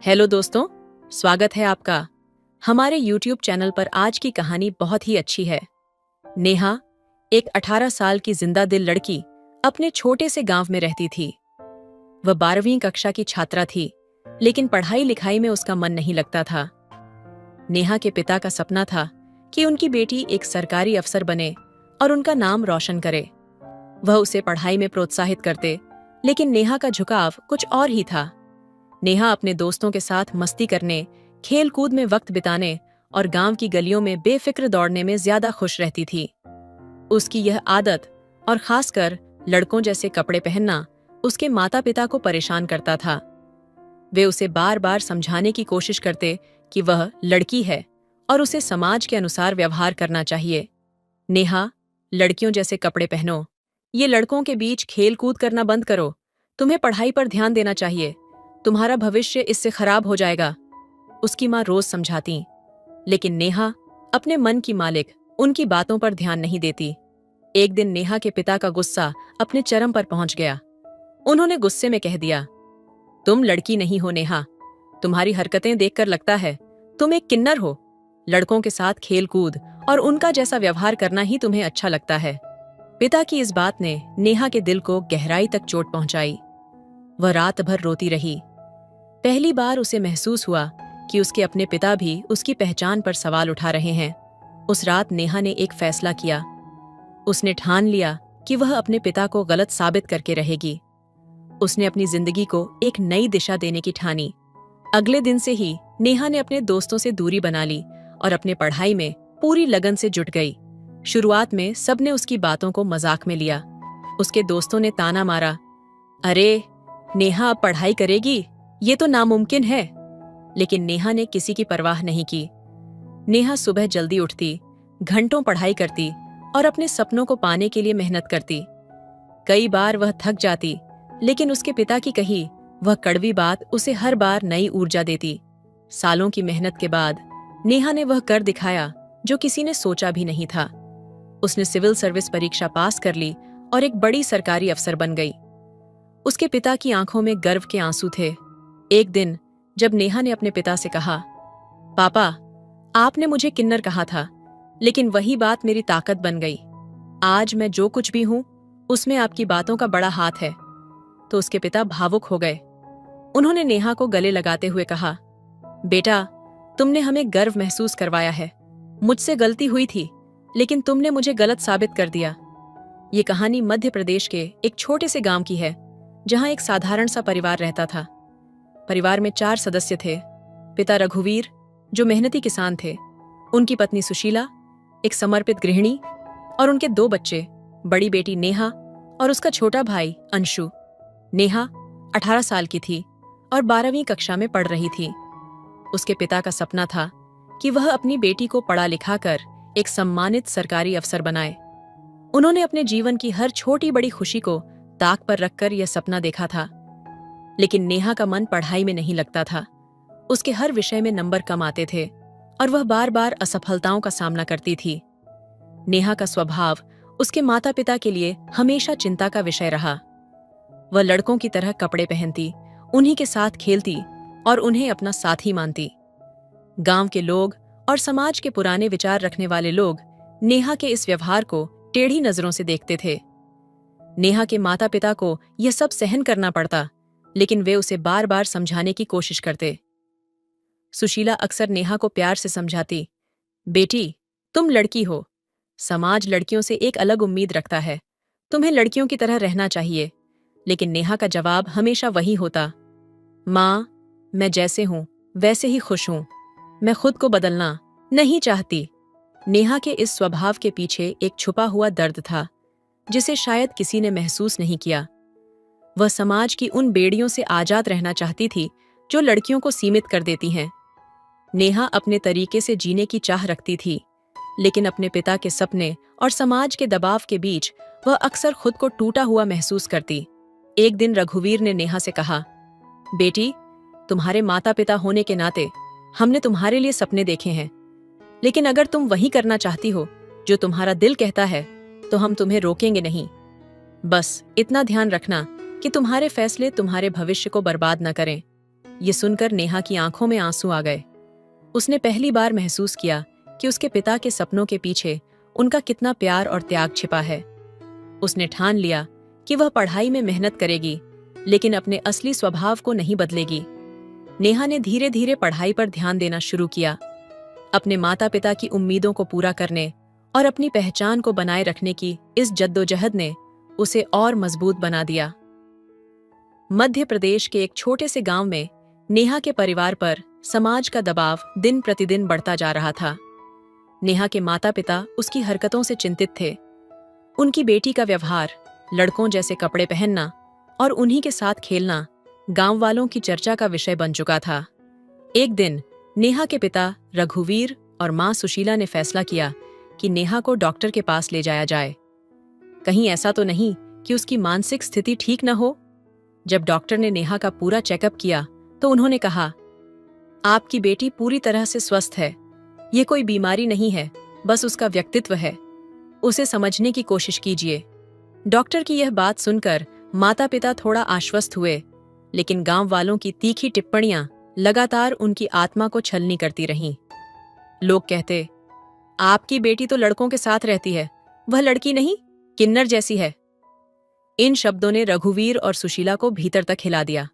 Hello दोस्तों, स्वागत है आपका हमारे YouTube चैनल पर। आज की कहानी बहुत ही अच्छी है। नेहा, एक 18 साल की जिंदा दिल लड़की, अपने छोटे से गांव में रहती थी। वह 12वीं कक्षा की छात्रा थी, लेकिन पढ़ाई लिखाई में उसका मन नहीं लगता था। नेहा के पिता का सपना था कि उनकी बेटी एक सरकारी अफसर बने और उनका नाम रोशन करे। वह उसे पढ़ाई में प्रोत्साहित करते, लेकिन नेहा का झुकाव कुछ और ही था। नेहा अपने दोस्तों के साथ मस्ती करने, खेल कूद में वक्त बिताने और गांव की गलियों में बेफिक्र दौड़ने में ज्यादा खुश रहती थी। उसकी यह आदत और खासकर लड़कों जैसे कपड़े पहनना उसके माता पिता को परेशान करता था। वे उसे बार बार समझाने की कोशिश करते कि वह लड़की है और उसे समाज के अनुसार व्यवहार करना चाहिए। नेहा, लड़कियों जैसे कपड़े पहनो, ये लड़कों के बीच खेल कूद करना बंद करो, तुम्हें पढ़ाई पर ध्यान देना चाहिए, तुम्हारा भविष्य इससे खराब हो जाएगा, उसकी माँ रोज समझाती। लेकिन नेहा अपने मन की मालिक, उनकी बातों पर ध्यान नहीं देती। एक दिन नेहा के पिता का गुस्सा अपने चरम पर पहुंच गया। उन्होंने गुस्से में कह दिया, तुम लड़की नहीं हो नेहा, तुम्हारी हरकतें देखकर लगता है तुम एक किन्नर हो। लड़कों के साथ खेल कूद और उनका जैसा व्यवहार करना ही तुम्हें अच्छा लगता है। पिता की इस बात ने नेहा के दिल को गहराई तक चोट पहुंचाई। वह रात भर रोती रही। पहली बार उसे महसूस हुआ कि उसके अपने पिता भी उसकी पहचान पर सवाल उठा रहे हैं। उस रात नेहा ने एक फैसला किया। उसने ठान लिया कि वह अपने पिता को गलत साबित करके रहेगी। उसने अपनी जिंदगी को एक नई दिशा देने की ठानी। अगले दिन से ही नेहा ने अपने दोस्तों से दूरी बना ली और अपने पढ़ाई में पूरी लगन से जुट गई। शुरुआत में सबने उसकी बातों को मजाक में लिया। उसके दोस्तों ने ताना मारा, अरे नेहा अब पढ़ाई करेगी, ये तो नामुमकिन है। लेकिन नेहा ने किसी की परवाह नहीं की। नेहा सुबह जल्दी उठती, घंटों पढ़ाई करती और अपने सपनों को पाने के लिए मेहनत करती। कई बार वह थक जाती, लेकिन उसके पिता की कही वह कड़वी बात उसे हर बार नई ऊर्जा देती। सालों की मेहनत के बाद नेहा ने वह कर दिखाया जो किसी ने सोचा भी नहीं था। उसने सिविल सर्विस परीक्षा पास कर ली और एक बड़ी सरकारी अफसर बन गई। उसके पिता की आंखों में गर्व के आंसू थे। एक दिन जब नेहा ने अपने पिता से कहा, पापा, आपने मुझे किन्नर कहा था, लेकिन वही बात मेरी ताकत बन गई। आज मैं जो कुछ भी हूं, उसमें आपकी बातों का बड़ा हाथ है। तो उसके पिता भावुक हो गए। उन्होंने नेहा को गले लगाते हुए कहा, बेटा, तुमने हमें गर्व महसूस करवाया है। मुझसे गलती हुई थी, लेकिन तुमने मुझे गलत साबित कर दिया। ये कहानी मध्य प्रदेश के एक छोटे से गांव की है, जहां एक साधारण सा परिवार रहता था। परिवार में 4 सदस्य थे। पिता रघुवीर, जो मेहनती किसान थे, उनकी पत्नी सुशीला, एक समर्पित गृहिणी, और उनके 2 बच्चे, बड़ी बेटी नेहा और उसका छोटा भाई अंशु। नेहा 18 साल की थी और 12वीं कक्षा में पढ़ रही थी। उसके पिता का सपना था कि वह अपनी बेटी को पढ़ा लिखा कर एक सम्मानित सरकारी अफसर बनाए। उन्होंने अपने जीवन की हर छोटी बड़ी खुशी को ताक पर रखकर यह सपना देखा था। लेकिन नेहा का मन पढ़ाई में नहीं लगता था। उसके हर विषय में नंबर कम आते थे और वह बार बार असफलताओं का सामना करती थी। नेहा का स्वभाव उसके माता पिता के लिए हमेशा चिंता का विषय रहा। वह लड़कों की तरह कपड़े पहनती, उन्हीं के साथ खेलती और उन्हें अपना साथी मानती। गांव के लोग और समाज के पुराने विचार रखने वाले लोग नेहा के इस व्यवहार को टेढ़ी नजरों से देखते थे। नेहा के माता पिता को यह सब सहन करना पड़ता, लेकिन वे उसे बार बार समझाने की कोशिश करते। सुशीला अक्सर नेहा को प्यार से समझाती, बेटी, तुम लड़की हो, समाज लड़कियों से एक अलग उम्मीद रखता है, तुम्हें लड़कियों की तरह रहना चाहिए। लेकिन नेहा का जवाब हमेशा वही होता, माँ, मैं जैसे हूं वैसे ही खुश हूं, मैं खुद को बदलना नहीं चाहती। नेहा के इस स्वभाव के पीछे एक छुपा हुआ दर्द था, जिसे शायद किसी ने महसूस नहीं किया। वह समाज की उन बेड़ियों से आजाद रहना चाहती थी जो लड़कियों को सीमित कर देती हैं। नेहा अपने तरीके से जीने की चाह रखती थी, लेकिन अपने पिता के सपने और समाज के दबाव के बीच वह अक्सर खुद को टूटा हुआ महसूस करती। एक दिन रघुवीर ने नेहा से कहा, बेटी, तुम्हारे माता पिता होने के नाते हमने तुम्हारे लिए सपने देखे हैं, लेकिन अगर तुम वही करना चाहती हो जो तुम्हारा दिल कहता है, तो हम तुम्हें रोकेंगे नहीं। बस इतना ध्यान रखना कि तुम्हारे फैसले तुम्हारे भविष्य को बर्बाद न करें। ये सुनकर नेहा की आंखों में आंसू आ गए। उसने पहली बार महसूस किया कि उसके पिता के सपनों के पीछे उनका कितना प्यार और त्याग छिपा है। उसने ठान लिया कि वह पढ़ाई में मेहनत करेगी, लेकिन अपने असली स्वभाव को नहीं बदलेगी। नेहा ने धीरे धीरे पढ़ाई पर ध्यान देना शुरू किया। अपने माता पिता की उम्मीदों को पूरा करने और अपनी पहचान को बनाए रखने की इस जद्दोजहद ने उसे और मजबूत बना दिया। मध्य प्रदेश के एक छोटे से गांव में नेहा के परिवार पर समाज का दबाव दिन प्रतिदिन बढ़ता जा रहा था। नेहा के माता पिता उसकी हरकतों से चिंतित थे। उनकी बेटी का व्यवहार, लड़कों जैसे कपड़े पहनना और उन्हीं के साथ खेलना गांव वालों की चर्चा का विषय बन चुका था। एक दिन नेहा के पिता रघुवीर और मां सुशीला ने फैसला किया कि नेहा को डॉक्टर के पास ले जाया जाए। कहीं ऐसा तो नहीं कि उसकी मानसिक स्थिति ठीक न हो। जब डॉक्टर ने नेहा का पूरा चेकअप किया तो उन्होंने कहा, आपकी बेटी पूरी तरह से स्वस्थ है। ये कोई बीमारी नहीं है, बस उसका व्यक्तित्व है। उसे समझने की कोशिश कीजिए। डॉक्टर की यह बात सुनकर माता पिता थोड़ा आश्वस्त हुए, लेकिन गांव वालों की तीखी टिप्पणियां लगातार उनकी आत्मा को छलनी करती रहीं। लोग कहते, आपकी बेटी तो लड़कों के साथ रहती है, वह लड़की नहीं, किन्नर जैसी है। इन शब्दों ने रघुवीर और सुशीला को भीतर तक हिला दिया।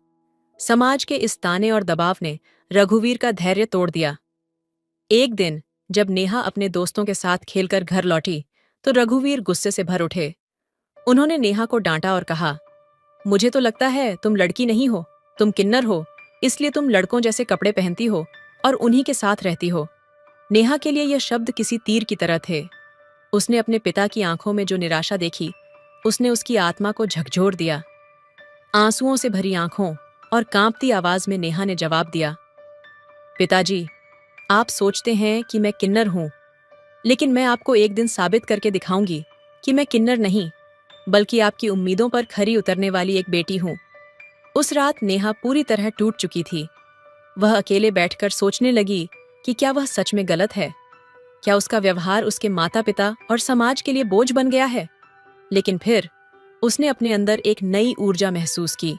समाज के इस ताने और दबाव ने रघुवीर का धैर्य तोड़ दिया। एक दिन जब नेहा अपने दोस्तों के साथ खेलकर घर लौटी तो रघुवीर गुस्से से भर उठे। उन्होंने नेहा को डांटा और कहा, मुझे तो लगता है तुम लड़की नहीं हो, तुम किन्नर हो, इसलिए तुम लड़कों जैसे कपड़े पहनती हो और उन्हीं के साथ रहती हो। नेहा के लिए यह शब्द किसी तीर की तरह थे। उसने अपने पिता की आंखों में जो निराशा देखी, उसने उसकी आत्मा को झकझोर दिया। आंसुओं से भरी आंखों और कांपती आवाज में नेहा ने जवाब दिया, पिताजी, आप सोचते हैं कि मैं किन्नर हूं, लेकिन मैं आपको एक दिन साबित करके दिखाऊंगी कि मैं किन्नर नहीं, बल्कि आपकी उम्मीदों पर खरी उतरने वाली एक बेटी हूं। उस रात नेहा पूरी तरह टूट चुकी थी। वह अकेले बैठकर सोचने लगी कि क्या वह सच में गलत है, क्या उसका व्यवहार उसके माता पिता और समाज के लिए बोझ बन गया है। लेकिन फिर उसने अपने अंदर एक नई ऊर्जा महसूस की।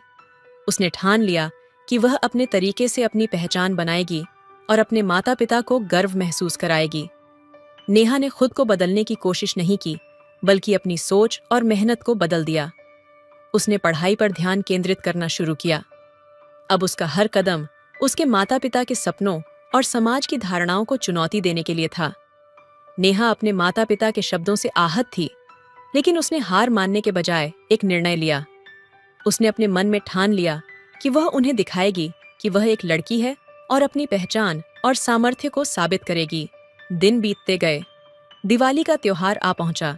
उसने ठान लिया कि वह अपने तरीके से अपनी पहचान बनाएगी और अपने माता पिता को गर्व महसूस कराएगी। नेहा ने खुद को बदलने की कोशिश नहीं की, बल्कि अपनी सोच और मेहनत को बदल दिया। उसने पढ़ाई पर ध्यान केंद्रित करना शुरू किया। अब उसका हर कदम उसके माता पिता के सपनों और समाज की धारणाओं को चुनौती देने के लिए था। नेहा अपने माता पिता के शब्दों से आहत थी, लेकिन उसने हार मानने के बजाय एक निर्णय लिया। उसने अपने मन में ठान लिया कि वह उन्हें दिखाएगी कि वह एक लड़की है और अपनी पहचान और सामर्थ्य को साबित करेगी। दिन बीतते गए। दिवाली का त्योहार आ पहुंचा।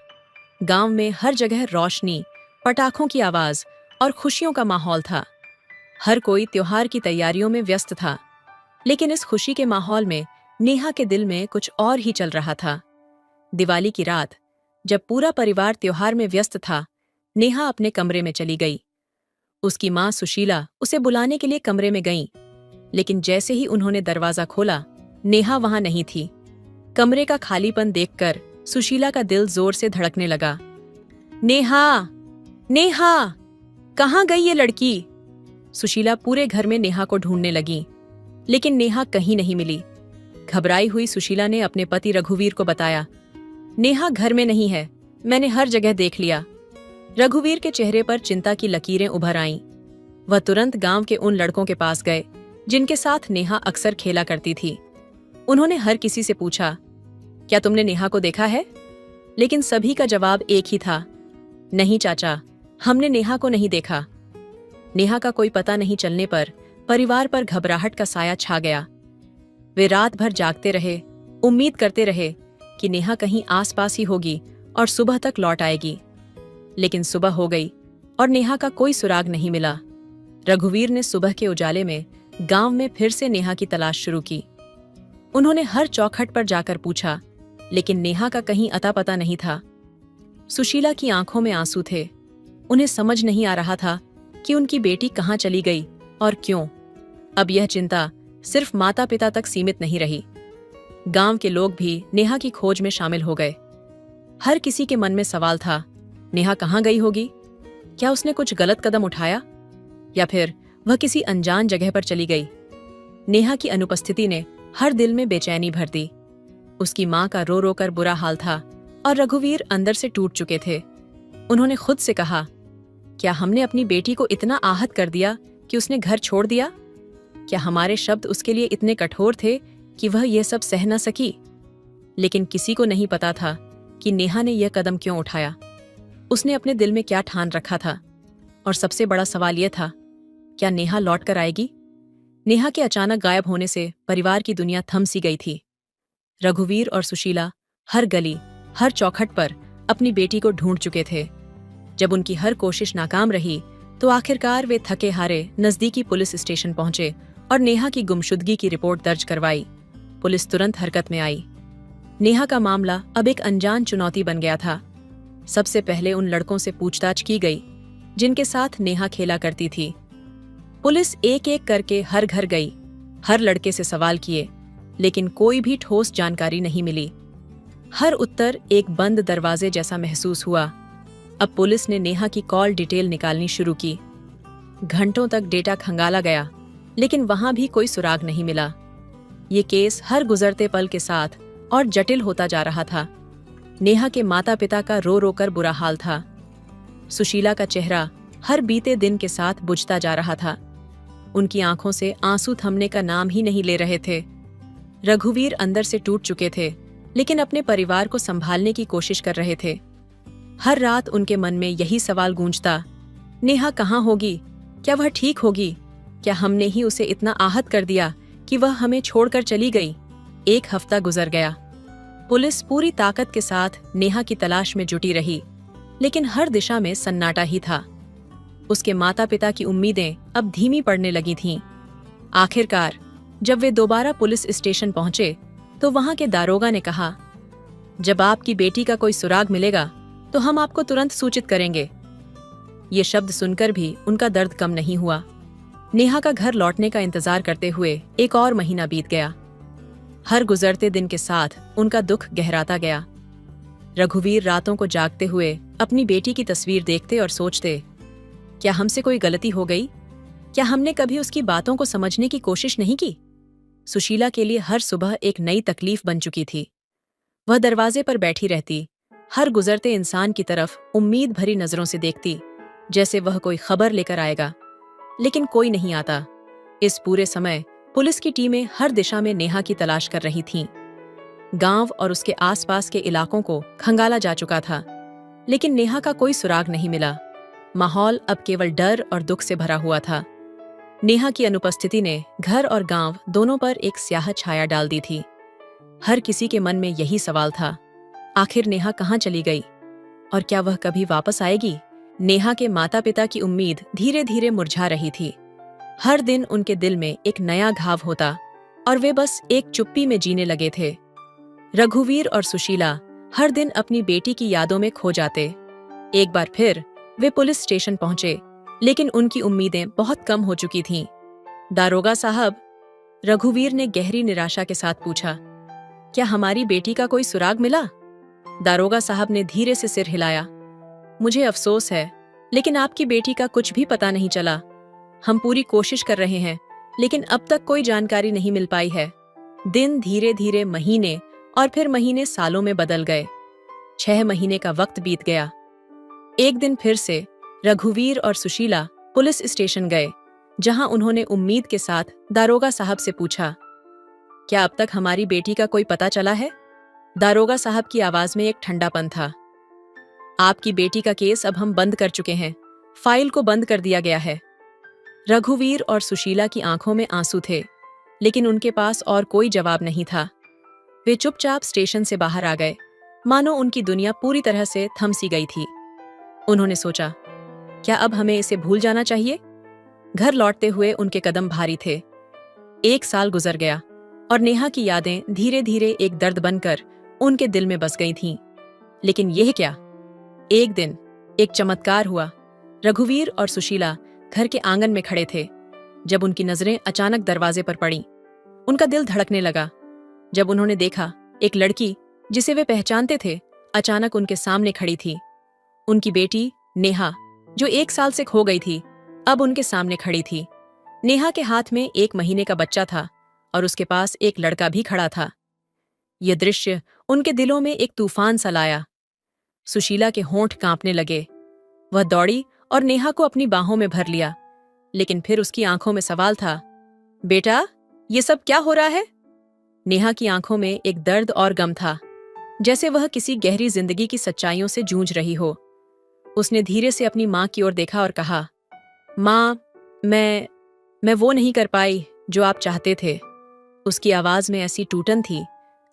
गांव में हर जगह रोशनी, पटाखों की आवाज और खुशियों का माहौल था। हर कोई त्योहार की तैयारियों में व्यस्त था, लेकिन इस खुशी के माहौल में नेहा के दिल में कुछ और ही चल रहा था। दिवाली की रात, जब पूरा परिवार त्योहार में व्यस्त था, नेहा अपने कमरे में चली गई। उसकी मां सुशीला उसे बुलाने के लिए कमरे में गईं, लेकिन जैसे ही उन्होंने दरवाजा खोला, नेहा वहां नहीं थी। कमरे का खालीपन देखकर सुशीला का दिल जोर से धड़कने लगा। नेहा, नेहा, कहाँ गई ये लड़की? सुशीला पूरे घर में नेहा को ढूंढने लगी, लेकिन नेहा कहीं नहीं मिली। घबराई हुई सुशीला ने अपने पति रघुवीर को बताया, नेहा घर में नहीं है, मैंने हर जगह देख लिया। रघुवीर के चेहरे पर चिंता की लकीरें उभर आईं। वह तुरंत गांव के उन लड़कों के पास गए जिनके साथ नेहा अक्सर खेला करती थी। उन्होंने हर किसी से पूछा, क्या तुमने नेहा को देखा है? लेकिन सभी का जवाब एक ही था, नहीं चाचा, हमने नेहा को नहीं देखा। नेहा का कोई पता नहीं चलने पर परिवार पर घबराहट का साया छा गया। वे रात भर जागते रहे, उम्मीद करते रहे कि नेहा कहीं आसपास ही होगी और सुबह तक लौट आएगी। लेकिन सुबह हो गई और नेहा का कोई सुराग नहीं मिला। रघुवीर ने सुबह के उजाले में गांव में फिर से नेहा की तलाश शुरू की। उन्होंने हर चौखट पर जाकर पूछा, लेकिन नेहा का कहीं अता पता नहीं था। सुशीला की आंखों में आंसू थे। उन्हें समझ नहीं आ रहा था कि उनकी बेटी कहाँ चली गई और क्यों। अब यह चिंता सिर्फ माता पिता तक सीमित नहीं रही। गांव के लोग भी नेहा की खोज में शामिल हो गए। हर किसी के मन में सवाल था, नेहा कहाँ गई होगी? क्या उसने कुछ गलत कदम उठाया, या फिर वह किसी अनजान जगह पर चली गई? नेहा की अनुपस्थिति ने हर दिल में बेचैनी भर दी। उसकी माँ का रो रो कर बुरा हाल था और रघुवीर अंदर से टूट चुके थे। उन्होंने खुद से कहा, क्या हमने अपनी बेटी को इतना आहत कर दिया कि उसने घर छोड़ दिया? क्या हमारे शब्द उसके लिए इतने कठोर थे कि वह यह सब सह न सकी? लेकिन किसी को नहीं पता था कि नेहा ने यह कदम क्यों उठाया। उसने अपने दिल में क्या ठान रखा था? और सबसे बड़ा सवाल यह था, क्या नेहा लौट कर आएगी? नेहा के अचानक गायब होने से परिवार की दुनिया थम सी गई थी। रघुवीर और सुशीला हर गली, हर चौखट पर अपनी बेटी को ढूंढ चुके थे। जब उनकी हर कोशिश नाकाम रही तो आखिरकार वे थके हारे नजदीकी पुलिस स्टेशन पहुंचे और नेहा की गुमशुदगी की रिपोर्ट दर्ज करवाई। पुलिस तुरंत हरकत में आई। नेहा का मामला अब एक अनजान चुनौती बन गया था। सबसे पहले उन लड़कों से पूछताछ की गई जिनके साथ नेहा खेला करती थी। पुलिस एक एक करके हर घर गई, हर लड़के से सवाल किए, लेकिन कोई भी ठोस जानकारी नहीं मिली। हर उत्तर एक बंद दरवाजे जैसा महसूस हुआ। अब पुलिस ने नेहा की कॉल डिटेल निकालनी शुरू की। घंटों तक डेटा खंगाला गया, लेकिन वहां भी कोई सुराग नहीं मिला। ये केस हर गुजरते पल के साथ और जटिल होता जा रहा था। नेहा के माता पिता का रो रो कर बुरा हाल था। सुशीला का चेहरा हर बीते दिन के साथ बुझता जा रहा था। उनकी आंखों से आंसू थमने का नाम ही नहीं ले रहे थे। रघुवीर अंदर से टूट चुके थे, लेकिन अपने परिवार को संभालने की कोशिश कर रहे थे। हर रात उनके मन में यही सवाल गूंजता, नेहा कहाँ होगी? क्या वह ठीक होगी? क्या हमने ही उसे इतना आहत कर दिया कि वह हमें छोड़कर चली गई? 1 हफ्ता गुजर गया। पुलिस पूरी ताकत के साथ नेहा की तलाश में जुटी रही, लेकिन हर दिशा में सन्नाटा ही था। उसके माता पिता की उम्मीदें अब धीमी पड़ने लगी थीं। आखिरकार जब वे दोबारा पुलिस स्टेशन पहुंचे तो वहां के दारोगा ने कहा, जब आपकी बेटी का कोई सुराग मिलेगा तो हम आपको तुरंत सूचित करेंगे। ये शब्द सुनकर भी उनका दर्द कम नहीं हुआ। नेहा का घर लौटने का इंतजार करते हुए 1 और महीना बीत गया। हर गुजरते दिन के साथ उनका दुख गहराता गया। रघुवीर रातों को जागते हुए अपनी बेटी की तस्वीर देखते और सोचते, क्या हमसे कोई गलती हो गई? क्या हमने कभी उसकी बातों को समझने की कोशिश नहीं की? सुशीला के लिए हर सुबह एक नई तकलीफ बन चुकी थी। वह दरवाजे पर बैठी रहती, हर गुजरते इंसान की तरफ उम्मीद भरी नजरों से देखती, जैसे वह कोई खबर लेकर आएगा, लेकिन कोई नहीं आता। इस पूरे समय पुलिस की टीमें हर दिशा में नेहा की तलाश कर रही थीं। गांव और उसके आसपास के इलाकों को खंगाला जा चुका था, लेकिन नेहा का कोई सुराग नहीं मिला। माहौल अब केवल डर और दुख से भरा हुआ था। नेहा की अनुपस्थिति ने घर और गांव दोनों पर एक स्याह छाया डाल दी थी। हर किसी के मन में यही सवाल था, आखिर नेहा कहाँ चली गई और क्या वह कभी वापस आएगी? नेहा के माता पिता की उम्मीद धीरे धीरे मुरझा रही थी। हर दिन उनके दिल में एक नया घाव होता और वे बस एक चुप्पी में जीने लगे थे। रघुवीर और सुशीला हर दिन अपनी बेटी की यादों में खो जाते। एक बार फिर वे पुलिस स्टेशन पहुंचे, लेकिन उनकी उम्मीदें बहुत कम हो चुकी थीं। दारोगा साहब, रघुवीर ने गहरी निराशा के साथ पूछा, क्या हमारी बेटी का कोई सुराग मिला? दारोगा साहब ने धीरे से सिर हिलाया। मुझे अफसोस है, लेकिन आपकी बेटी का कुछ भी पता नहीं चला। हम पूरी कोशिश कर रहे हैं, लेकिन अब तक कोई जानकारी नहीं मिल पाई है। दिन धीरे धीरे महीने और फिर महीने सालों में बदल गए। 6 महीने का वक्त बीत गया। एक दिन फिर से रघुवीर और सुशीला पुलिस स्टेशन गए, जहां उन्होंने उम्मीद के साथ दारोगा साहब से पूछा, क्या अब तक हमारी बेटी का कोई पता चला है? दारोगा साहब की आवाज में एक ठंडापन था। आपकी बेटी का केस अब हम बंद कर चुके हैं। फाइल को बंद कर दिया गया है। रघुवीर और सुशीला की आंखों में आंसू थे, लेकिन उनके पास और कोई जवाब नहीं था। वे चुपचाप स्टेशन से बाहर आ गए, मानो उनकी दुनिया पूरी तरह से थम सी गई थी। उन्होंने सोचा, क्या अब हमें इसे भूल जाना चाहिए? घर लौटते हुए उनके कदम भारी थे। 1 साल गुजर गया और नेहा की यादें धीरे धीरे एक दर्द बनकर उनके दिल में बस गई थीं। लेकिन यह क्या? एक दिन एक चमत्कार हुआ। रघुवीर और सुशीला घर के आंगन में खड़े थे जब उनकी नजरें अचानक दरवाजे पर पड़ीं। उनका दिल धड़कने लगा जब उन्होंने देखा एक लड़की जिसे वे पहचानते थे अचानक उनके सामने खड़ी थी। उनकी बेटी नेहा, जो 1 साल से खो गई थी, अब उनके सामने खड़ी थी। नेहा के हाथ में 1 महीने का बच्चा था और उसके पास एक लड़का भी खड़ा था। यह दृश्य उनके दिलों में एक तूफान सा लाया। सुशीला के होंठ कांपने लगे। वह दौड़ी और नेहा को अपनी बाहों में भर लिया, लेकिन फिर उसकी आंखों में सवाल था। बेटा, ये सब क्या हो रहा है? नेहा की आंखों में एक दर्द और गम था, जैसे वह किसी गहरी जिंदगी की सच्चाइयों से जूझ रही हो। उसने धीरे से अपनी माँ की ओर देखा और कहा, माँ, मैं वो नहीं कर पाई जो आप चाहते थे। उसकी आवाज में ऐसी टूटन थी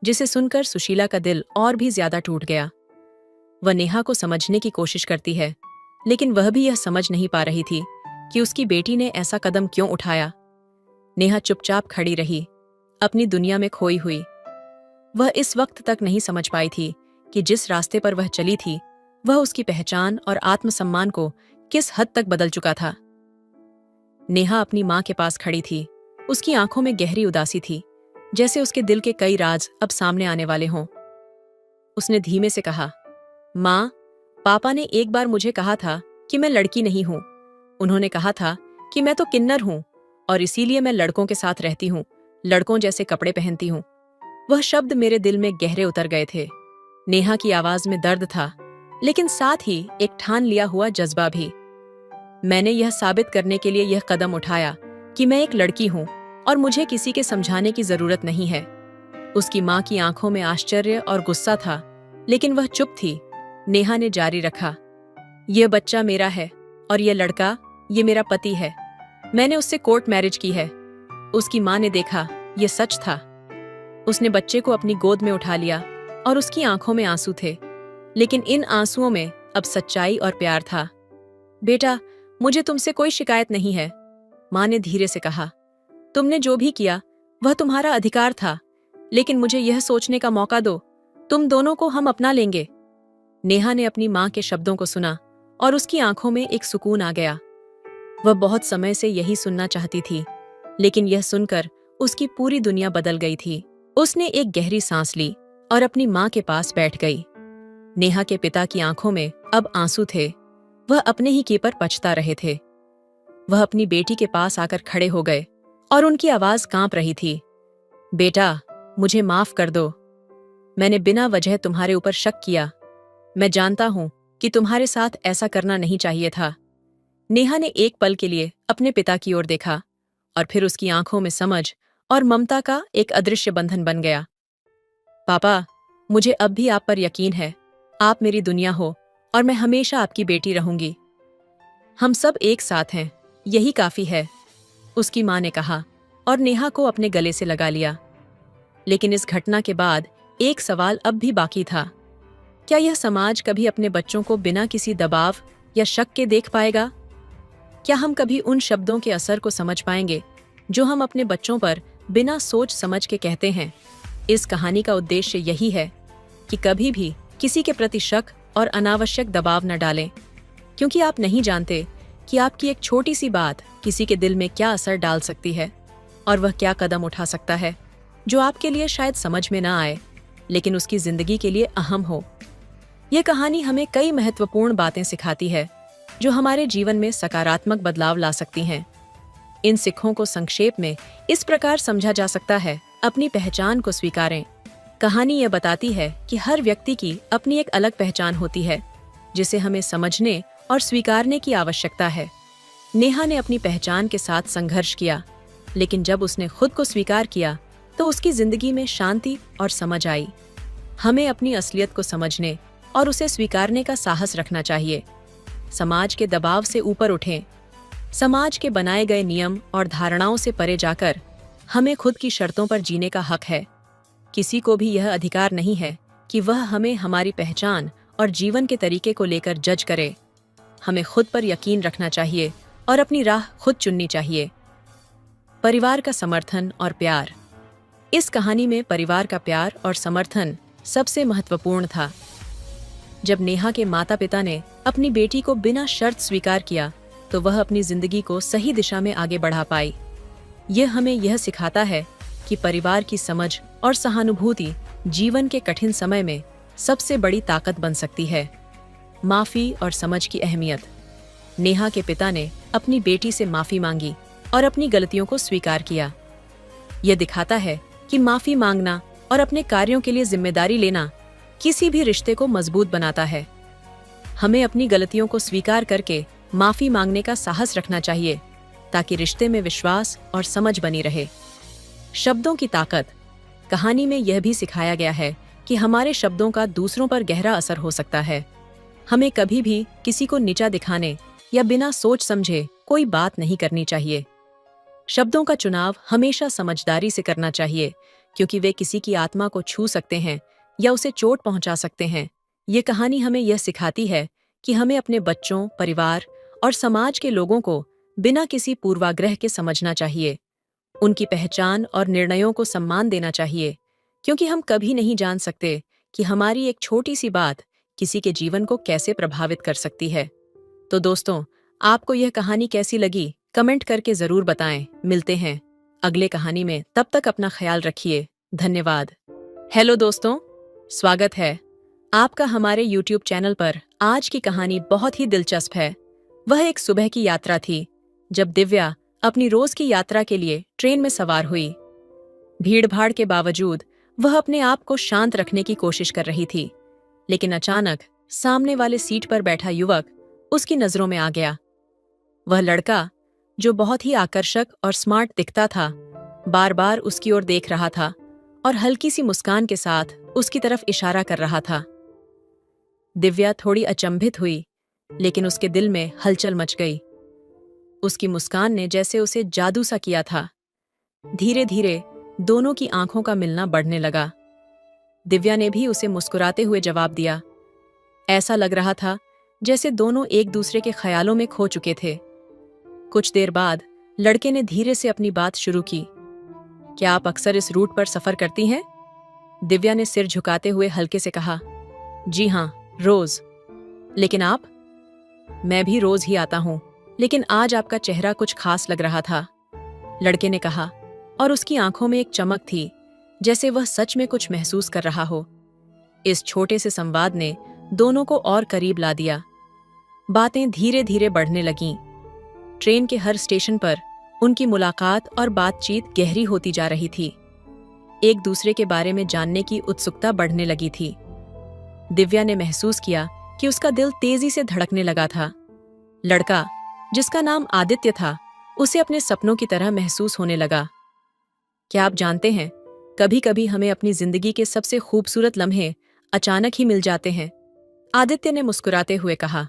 जिसे सुनकर सुशीला का दिल और भी ज्यादा टूट गया। वह नेहा को समझने की कोशिश करती है, लेकिन वह भी यह समझ नहीं पा रही थी कि उसकी बेटी ने ऐसा कदम क्यों उठाया। नेहा चुपचाप खड़ी रही, अपनी दुनिया में खोई हुई। वह इस वक्त तक नहीं समझ पाई थी कि जिस रास्ते पर वह चली थी वह उसकी पहचान और आत्मसम्मान को किस हद तक बदल चुका था। नेहा अपनी माँ के पास खड़ी थी। उसकी आंखों में गहरी उदासी थी, जैसे उसके दिल के कई राज अब सामने आने वाले हों। उसने धीमे से कहा, माँ, पापा ने एक बार मुझे कहा था कि मैं लड़की नहीं हूं। उन्होंने कहा था कि मैं तो किन्नर हूं और इसीलिए मैं लड़कों के साथ रहती हूं, लड़कों जैसे कपड़े पहनती हूं। वह शब्द मेरे दिल में गहरे उतर गए थे। नेहा की आवाज में दर्द था, लेकिन साथ ही एक ठान लिया हुआ जज्बा भी। मैंने यह साबित करने के लिए यह कदम उठाया कि मैं एक लड़की हूं और मुझे किसी के समझाने की जरूरत नहीं है। उसकी माँ की आंखों में आश्चर्य और गुस्सा था, लेकिन वह चुप थी। नेहा ने जारी रखा, यह बच्चा मेरा है और यह लड़का, ये मेरा पति है। मैंने उससे कोर्ट मैरिज की है। उसकी माँ ने देखा, यह सच था। उसने बच्चे को अपनी गोद में उठा लिया और उसकी आंखों में आंसू थे, लेकिन इन आंसुओं में अब सच्चाई और प्यार था। बेटा, मुझे तुमसे कोई शिकायत नहीं है, माँ ने धीरे से कहा। तुमने जो भी किया वह तुम्हारा अधिकार था, लेकिन मुझे यह सोचने का मौका दो, तुम दोनों को हम अपना लेंगे। नेहा ने अपनी माँ के शब्दों को सुना और उसकी आंखों में एक सुकून आ गया। वह बहुत समय से यही सुनना चाहती थी, लेकिन यह सुनकर उसकी पूरी दुनिया बदल गई थी। उसने एक गहरी सांस ली और अपनी माँ के पास बैठ गई। नेहा के पिता की आंखों में अब आंसू थे। वह अपने ही किए पर पछता रहे थे। वह अपनी बेटी के पास आकर खड़े हो गए और उनकी आवाज कांप रही थी। बेटा, मुझे माफ कर दो। मैंने बिना वजह तुम्हारे ऊपर शक किया। मैं जानता हूं कि तुम्हारे साथ ऐसा करना नहीं चाहिए था। नेहा ने एक पल के लिए अपने पिता की ओर देखा और फिर उसकी आंखों में समझ और ममता का एक अदृश्य बंधन बन गया। पापा, मुझे अब भी आप पर यकीन है। आप मेरी दुनिया हो और मैं हमेशा आपकी बेटी रहूंगी। हम सब एक साथ हैं, यही काफी है, उसकी माँ ने कहा और नेहा को अपने गले से लगा लिया। लेकिन इस घटना के बाद एक सवाल अब भी बाकी था। क्या यह समाज कभी अपने बच्चों को बिना किसी दबाव या शक के देख पाएगा? क्या हम कभी उन शब्दों के असर को समझ पाएंगे जो हम अपने बच्चों पर बिना सोच समझ के कहते हैं? इस कहानी का उद्देश्य यही है कि कभी भी किसी के प्रति शक और अनावश्यक दबाव न डालें, क्योंकि आप नहीं जानते कि आपकी एक छोटी सी बात किसी के दिल में क्या असर डाल सकती है और वह क्या कदम उठा सकता है जो आपके लिए शायद समझ में ना आए, लेकिन उसकी जिंदगी के लिए अहम हो। यह कहानी हमें कई महत्वपूर्ण बातें सिखाती है जो हमारे जीवन में सकारात्मक बदलाव ला सकती हैं। इन सिक्खों को संक्षेप में इस प्रकार समझा जा सकता है, अपनी पहचान को स्वीकारें। कहानी यह बताती है कि हर व्यक्ति की अपनी एक अलग पहचान होती है, जिसे हमें समझने और स्वीकारने की आवश्यकता है। नेहा ने अपनी पहचान के साथ संघर्ष किया, लेकिन जब उसने खुद को स्वीकार किया तो उसकी जिंदगी में शांति और समझ आई। हमें अपनी असलियत को समझने और उसे स्वीकारने का साहस रखना चाहिए। समाज के दबाव से ऊपर उठें। समाज के बनाए गए नियम और धारणाओं से परे जाकर हमें खुद की शर्तों पर जीने का हक है। किसी को भी यह अधिकार नहीं है कि वह हमें हमारी पहचान और जीवन के तरीके को लेकर जज करे। हमें खुद पर यकीन रखना चाहिए और अपनी राह खुद चुननी चाहिए। परिवार का समर्थन और प्यार। इस कहानी में परिवार का प्यार और समर्थन सबसे महत्वपूर्ण था। जब नेहा के माता पिता ने अपनी बेटी को बिना शर्त स्वीकार किया तो वह अपनी जिंदगी को सही दिशा में आगे बढ़ा पाई। यह हमें यह सिखाता है कि परिवार की समझ और सहानुभूति जीवन के कठिन समय में सबसे बड़ी ताकत बन सकती है। माफी और समझ की अहमियत। नेहा के पिता ने अपनी बेटी से माफी मांगी और अपनी गलतियों को स्वीकार किया। यह दिखाता है कि माफी मांगना और अपने कार्यों के लिए जिम्मेदारी लेना किसी भी रिश्ते को मजबूत बनाता है। हमें अपनी गलतियों को स्वीकार करके माफी मांगने का साहस रखना चाहिए ताकि रिश्ते में विश्वास और समझ बनी रहे। शब्दों की ताकत। कहानी में यह भी सिखाया गया है कि हमारे शब्दों का दूसरों पर गहरा असर हो सकता है। हमें कभी भी किसी को नीचा दिखाने या बिना सोच समझे कोई बात नहीं करनी चाहिए। शब्दों का चुनाव हमेशा समझदारी से करना चाहिए क्योंकि वे किसी की आत्मा को छू सकते हैं या उसे चोट पहुंचा सकते हैं। ये कहानी हमें यह सिखाती है कि हमें अपने बच्चों, परिवार और समाज के लोगों को बिना किसी पूर्वाग्रह के समझना चाहिए। उनकी पहचान और निर्णयों को सम्मान देना चाहिए क्योंकि हम कभी नहीं जान सकते कि हमारी एक छोटी सी बात किसी के जीवन को कैसे प्रभावित कर सकती है। तो दोस्तों, आपको यह कहानी कैसी लगी कमेंट करके जरूर बताएं। मिलते हैं अगले कहानी में, तब तक अपना ख्याल रखिए। धन्यवाद। हेलो दोस्तों, स्वागत है आपका हमारे YouTube चैनल पर। आज की कहानी बहुत ही दिलचस्प है। वह एक सुबह की यात्रा थी जब दिव्या अपनी रोज की यात्रा के लिए ट्रेन में सवार हुई। भीड़-भाड़ के बावजूद वह अपने आप को शांत रखने की कोशिश कर रही थी, लेकिन अचानक सामने वाले सीट पर बैठा युवक उसकी नजरों में आ गया। वह लड़का, जो बहुत ही आकर्षक और स्मार्ट दिखता था, बार-बार उसकी ओर देख रहा था और हल्की सी मुस्कान के साथ उसकी तरफ इशारा कर रहा था। दिव्या थोड़ी अचंभित हुई, लेकिन उसके दिल में हलचल मच गई। उसकी मुस्कान ने जैसे उसे जादू सा किया था। धीरे धीरे दोनों की आंखों का मिलना बढ़ने लगा। दिव्या ने भी उसे मुस्कुराते हुए जवाब दिया। ऐसा लग रहा था जैसे दोनों एक दूसरे के ख्यालों में खो चुके थे। कुछ देर बाद लड़के ने धीरे से अपनी बात शुरू की। क्या आप अक्सर इस रूट पर सफर करती हैं? दिव्या ने सिर झुकाते हुए हल्के से कहा। जी हाँ, रोज। लेकिन आप? मैं भी रोज ही आता हूं, लेकिन आज आपका चेहरा कुछ खास लग रहा था, लड़के ने कहा, और उसकी आंखों में एक चमक थी जैसे वह सच में कुछ महसूस कर रहा हो। इस छोटे से संवाद ने दोनों को और करीब ला दिया। बातें धीरे धीरे बढ़ने लगीं। ट्रेन के हर स्टेशन पर उनकी मुलाकात और बातचीत गहरी होती जा रही थी। एक दूसरे के बारे में जानने की उत्सुकता बढ़ने लगी थी। दिव्या ने महसूस किया कि उसका दिल तेजी से धड़कने लगा था। लड़का, जिसका नाम आदित्य था, उसे अपने सपनों की तरह महसूस होने लगा। क्या आप जानते हैं, कभी कभी हमें अपनी जिंदगी के सबसे खूबसूरत लम्हे अचानक ही मिल जाते हैं, आदित्य ने मुस्कुराते हुए कहा।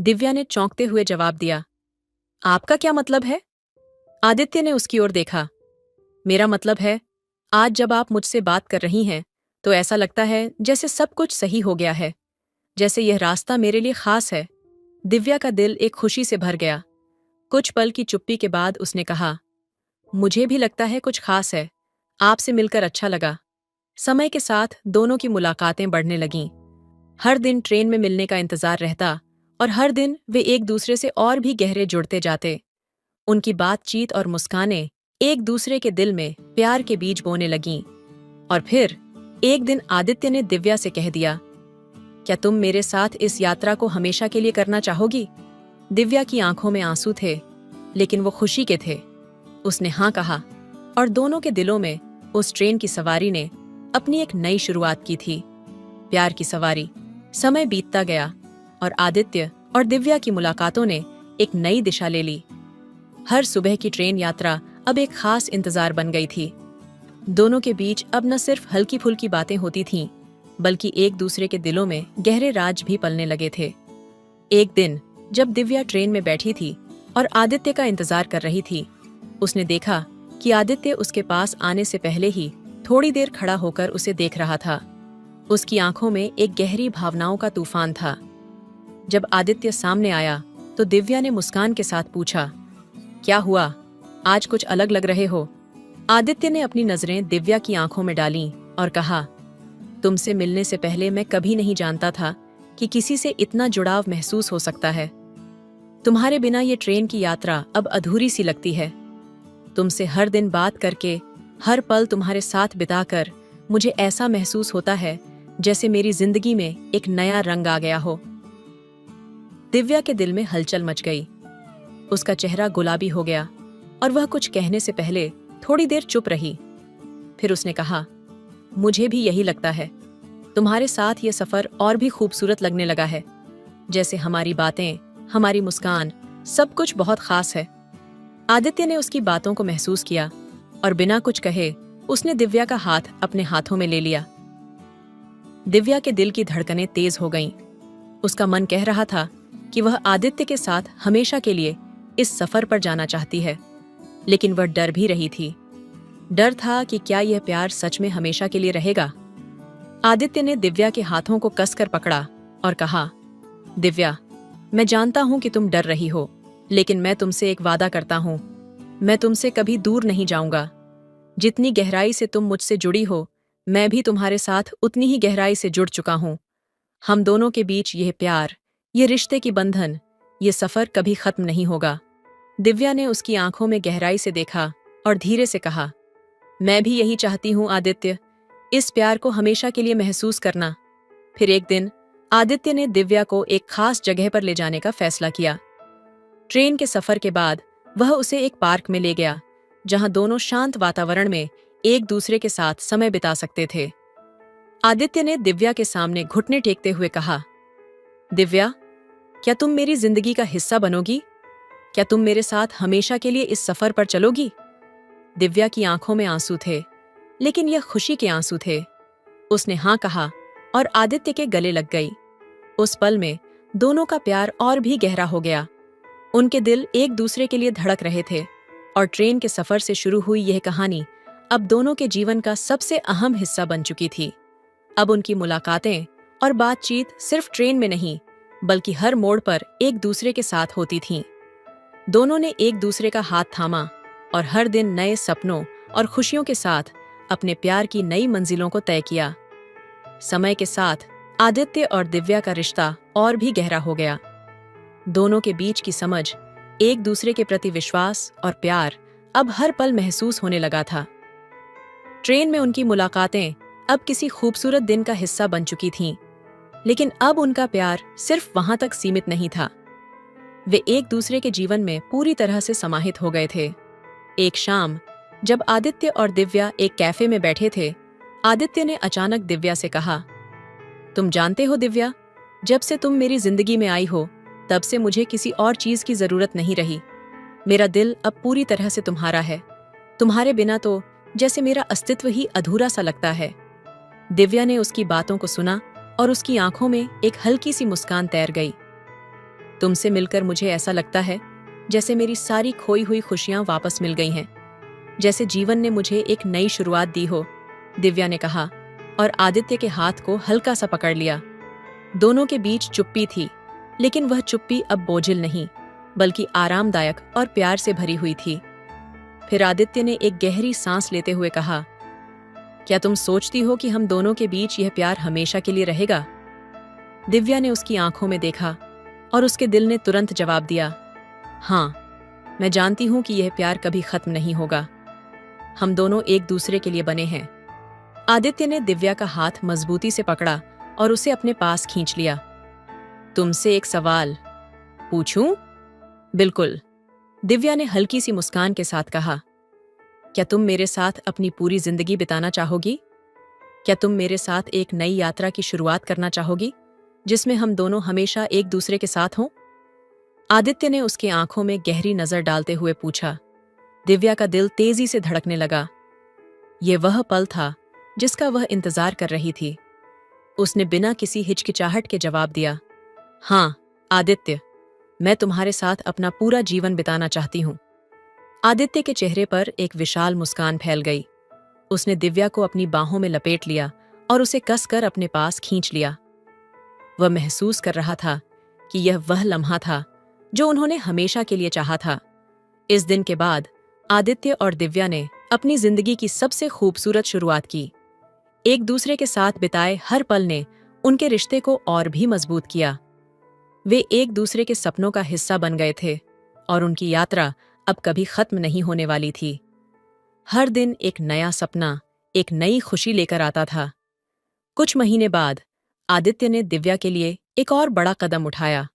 दिव्या ने चौंकते हुए जवाब दिया। आपका क्या मतलब है? आदित्य ने उसकी ओर देखा। मेरा मतलब है, आज जब आप मुझसे बात कर रही हैं तो ऐसा लगता है जैसे सब कुछ सही हो गया है, जैसे यह रास्ता मेरे लिए खास है। दिव्या का दिल एक खुशी से भर गया। कुछ पल की चुप्पी के बाद उसने कहा, मुझे भी लगता है कुछ खास है। आपसे मिलकर अच्छा लगा। समय के साथ दोनों की मुलाकातें बढ़ने लगीं। हर दिन ट्रेन में मिलने का इंतजार रहता और हर दिन वे एक दूसरे से और भी गहरे जुड़ते जाते। उनकी बातचीत और मुस्कानें एक दूसरे के दिल में प्यार के बीज बोने लगीं। और फिर एक दिन आदित्य ने दिव्या से कह दिया, क्या तुम मेरे साथ इस यात्रा को हमेशा के लिए करना चाहोगी? दिव्या की आंखों में आंसू थे, लेकिन वो खुशी के थे। उसने हाँ कहा और दोनों के दिलों में उस ट्रेन की सवारी ने अपनी एक नई शुरुआत की थी। प्यार की सवारी। समय बीतता गया और आदित्य और दिव्या की मुलाकातों ने एक नई दिशा ले ली। हर सुबह की ट्रेन यात्रा अब एक खास इंतजार बन गई थी। दोनों के बीच अब न सिर्फ हल्की फुल्की बातें होती थीं, बल्कि एक दूसरे के दिलों में गहरे राज भी पलने लगे थे। एक दिन जब दिव्या ट्रेन में बैठी थी और आदित्य का इंतजार कर रही थी, उसने देखा कि आदित्य उसके पास आने से पहले ही थोड़ी देर खड़ा होकर उसे देख रहा था। उसकी आंखों में एक गहरी भावनाओं का तूफान था। जब आदित्य सामने आया तो दिव्या ने मुस्कान के साथ पूछा, क्या हुआ? आज कुछ अलग लग रहे हो। आदित्य ने अपनी नजरें दिव्या की आंखों में डालीं और कहा, तुमसे मिलने से पहले मैं कभी नहीं जानता था कि किसी से इतना जुड़ाव महसूस हो सकता है। तुम्हारे बिना ये ट्रेन की यात्रा अब अधूरी सी लगती है। तुमसे हर दिन बात करके, हर पल तुम्हारे साथ बिताकर मुझे ऐसा महसूस होता है जैसे मेरी जिंदगी में एक नया रंग आ गया हो। दिव्या के दिल में हलचल मच गई। उसका चेहरा गुलाबी हो गया और वह कुछ कहने से पहले थोड़ी देर चुप रही। फिर उसने कहा, मुझे भी यही लगता है। तुम्हारे साथ ये सफर और भी खूबसूरत लगने लगा है। जैसे हमारी बातें, हमारी मुस्कान, सब कुछ बहुत खास है। आदित्य ने उसकी बातों को महसूस किया और बिना कुछ कहे उसने दिव्या का हाथ अपने हाथों में ले लिया। दिव्या के दिल की धड़कनें तेज हो गईं। उसका मन कह रहा था कि वह आदित्य के साथ हमेशा के लिए इस सफर पर जाना चाहती है, लेकिन वह डर भी रही थी। डर था कि क्या यह प्यार सच में हमेशा के लिए रहेगा। आदित्य ने दिव्या के हाथों को कसकर पकड़ा और कहा, दिव्या, मैं जानता हूं कि तुम डर रही हो, लेकिन मैं तुमसे एक वादा करता हूं, मैं तुमसे कभी दूर नहीं जाऊंगा। जितनी गहराई से तुम मुझसे जुड़ी हो, मैं भी तुम्हारे साथ उतनी ही गहराई से जुड़ चुका हूं। हम दोनों के बीच यह प्यार, ये रिश्ते की बंधन, ये सफर कभी खत्म नहीं होगा। दिव्या ने उसकी आंखों में गहराई से देखा और धीरे से कहा, मैं भी यही चाहती हूं आदित्य, इस प्यार को हमेशा के लिए महसूस करना। फिर एक दिन आदित्य ने दिव्या को एक खास जगह पर ले जाने का फैसला किया। ट्रेन के सफर के बाद वह उसे एक पार्क में ले गया, जहां दोनों शांत वातावरण में एक दूसरे के साथ समय बिता सकते थे। आदित्य ने दिव्या के सामने घुटने टेकते हुए कहा, दिव्या, क्या तुम मेरी जिंदगी का हिस्सा बनोगी? क्या तुम मेरे साथ हमेशा के लिए इस सफर पर चलोगी? दिव्या की आंखों में आंसू थे, लेकिन यह खुशी के आंसू थे। उसने हाँ कहा और आदित्य के गले लग गई। उस पल में दोनों का प्यार और भी गहरा हो गया। उनके दिल एक दूसरे के लिए धड़क रहे थे और ट्रेन के सफर से शुरू हुई यह कहानी अब दोनों के जीवन का सबसे अहम हिस्सा बन चुकी थी। अब उनकी मुलाकातें और बातचीत सिर्फ ट्रेन में नहीं, बल्कि हर मोड़ पर एक दूसरे के साथ होती थीं। दोनों ने एक दूसरे का हाथ थामा और हर दिन नए सपनों और खुशियों के साथ अपने प्यार की नई मंजिलों को तय किया। समय के साथ आदित्य और दिव्या का रिश्ता और भी गहरा हो गया। दोनों के बीच की समझ, एक दूसरे के प्रति विश्वास और प्यार अब हर पल महसूस होने लगा था। ट्रेन में उनकी मुलाकातें अब किसी खूबसूरत दिन का हिस्सा बन चुकी थीं, लेकिन अब उनका प्यार सिर्फ वहां तक सीमित नहीं था। वे एक दूसरे के जीवन में पूरी तरह से समाहित हो गए थे। एक शाम जब आदित्य और दिव्या एक कैफे में बैठे थे, आदित्य ने अचानक दिव्या से कहा, तुम जानते हो दिव्या, जब से तुम मेरी जिंदगी में आई हो, तब से मुझे किसी और चीज की जरूरत नहीं रही। मेरा दिल अब पूरी तरह से तुम्हारा है। तुम्हारे बिना तो जैसे मेरा अस्तित्व ही अधूरा सा लगता है। दिव्या ने उसकी बातों को सुना और उसकी आंखों में एक हल्की सी मुस्कान तैर गई। तुमसे मिलकर मुझे ऐसा लगता है जैसे मेरी सारी खोई हुई खुशियां वापस मिल गई हैं, जैसे जीवन ने मुझे एक नई शुरुआत दी हो, दिव्या ने कहा और आदित्य के हाथ को हल्का सा पकड़ लिया। दोनों के बीच चुप्पी थी, लेकिन वह चुप्पी अब बोझिल नहीं, बल्कि आरामदायक और प्यार से भरी हुई थी। फिर आदित्य ने एक गहरी सांस लेते हुए कहा, क्या तुम सोचती हो कि हम दोनों के बीच यह प्यार हमेशा के लिए रहेगा? दिव्या ने उसकी आंखों में देखा और उसके दिल ने तुरंत जवाब दिया, हाँ, मैं जानती हूं कि यह प्यार कभी खत्म नहीं होगा। हम दोनों एक दूसरे के लिए बने हैं। आदित्य ने दिव्या का हाथ मजबूती से पकड़ा और उसे अपने पास खींच लिया। तुमसे एक सवाल पूछूं? बिल्कुल, दिव्या ने हल्की सी मुस्कान के साथ कहा। क्या तुम मेरे साथ अपनी पूरी जिंदगी बिताना चाहोगी? क्या तुम मेरे साथ एक नई यात्रा की शुरुआत करना चाहोगी, जिसमें हम दोनों हमेशा एक दूसरे के साथ हों? आदित्य ने उसके आंखों में गहरी नजर डालते हुए पूछा। दिव्या का दिल तेजी से धड़कने लगा। यह वह पल था जिसका वह इंतजार कर रही थी। उसने बिना किसी हिचकिचाहट के जवाब दिया, हाँ आदित्य, मैं तुम्हारे साथ अपना पूरा जीवन बिताना चाहती हूं। आदित्य के चेहरे पर एक विशाल मुस्कान फैल गई। उसने दिव्या को अपनी बाहों में लपेट लिया और उसे कसकर अपने पास खींच लिया। वह महसूस कर रहा था कि यह वह लम्हा था जो उन्होंने हमेशा के लिए चाहा था। इस दिन के बाद आदित्य और दिव्या ने अपनी जिंदगी की सबसे खूबसूरत शुरुआत की। एक दूसरे के साथ बिताए हर पल ने उनके रिश्ते को और भी मजबूत किया। वे एक दूसरे के सपनों का हिस्सा बन गए थे और उनकी यात्रा अब कभी खत्म नहीं होने वाली थी। हर दिन एक नया सपना, एक नई खुशी लेकर आता था। कुछ महीने बाद आदित्य ने दिव्या के लिए एक और बड़ा कदम उठाया।